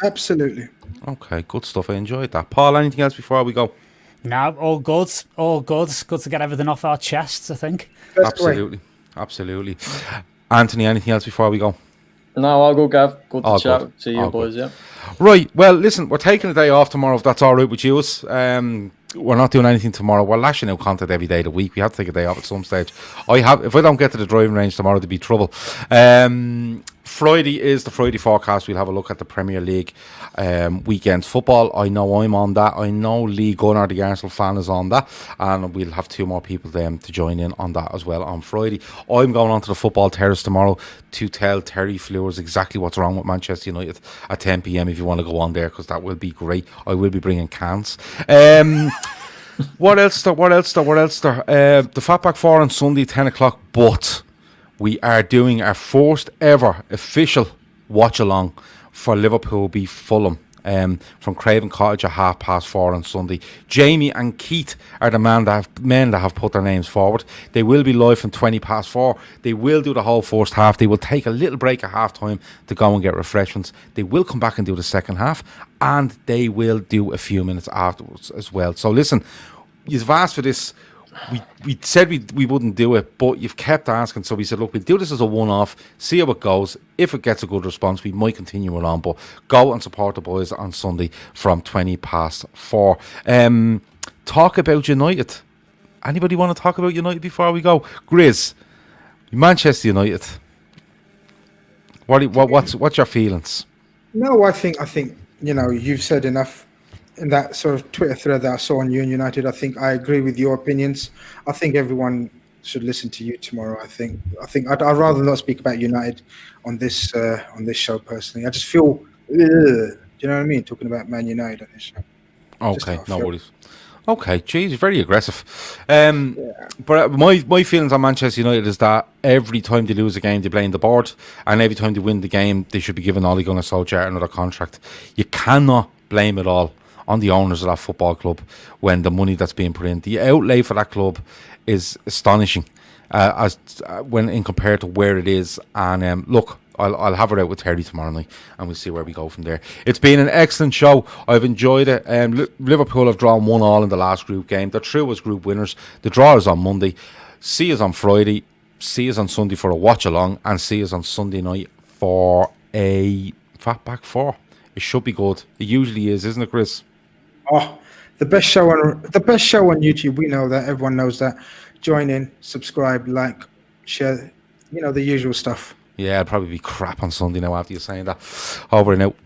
Absolutely. Okay, good stuff. I enjoyed that. Paul, anything else before we go? No, all good. All good. It's good to get everything off our chests, I think. Best way. Absolutely. Anthony, anything else before we go? No, I'll go, Gav. Good to All chat good. to you All boys, good. yeah. Right, well, listen, we're taking a day off tomorrow if that's all right with you. We're not doing anything tomorrow. We're lashing out content every day of the week. We have to take a day off at some stage. If I don't get to the driving range tomorrow, there'll be trouble. Friday is the Friday forecast. We'll have a look at the Premier League weekend's football. I know I'm on that. I know Lee Gunnar, the Arsenal fan, is on that. And we'll have 2 more people to join in on that as well on Friday. I'm going on to the football terrace tomorrow to tell Terry Fleurs exactly what's wrong with Manchester United at 10 p.m. if you want to go on there, because that will be great. I will be bringing cans. What else there? The Fatback 4 on Sunday, 10 o'clock, but we are doing our first ever official watch-along for Liverpool v Fulham from Craven Cottage at 4:30 on Sunday. Jamie and Keith are the men that have put their names forward. They will be live from 4:20. They will do the whole first half. They will take a little break at half-time to go and get refreshments. They will come back and do the second half, and they will do a few minutes afterwards as well. So listen, you've asked for this. We said we wouldn't do it, but you've kept asking, so we said, look, we'll do this as a one-off, see how it goes. If it gets a good response, we might continue it on, but go and support the boys on Sunday from 4:20. Talk about United. Anybody want to talk about United before we go? Grizz, Manchester United. What's your feelings? No, I think you've said enough. In that sort of Twitter thread that I saw on United, I think I agree with your opinions. I think everyone should listen to you tomorrow. I think I'd rather not speak about United on this show personally. I just feel, do you know what I mean? Talking about Man United on this show. Okay, no worries. Okay, geez, you're very aggressive. But my feelings on Manchester United is that every time they lose a game, they blame the board, and every time they win the game, they should be giving Ole Gunnar Solskjaer another contract. You cannot blame it all on the owners of that football club when the money that's being put in. The outlay for that club is astonishing when in compared to where it is. And look, I'll have it out with Terry tomorrow night, and we'll see where we go from there. It's been an excellent show. I've enjoyed it. Liverpool have drawn 1-1 in the last group game. They're through as group winners. The draw is on Monday. See us on Friday. See us on Sunday for a watch along, and see us on Sunday night for a Fatback 4. It should be good. It usually is, isn't it, Chris? Oh, the best show on YouTube. We know that. Everyone knows that. Join in, subscribe, like, share. The usual stuff. Yeah, it'll probably be crap on Sunday now after you saying that. Over and out.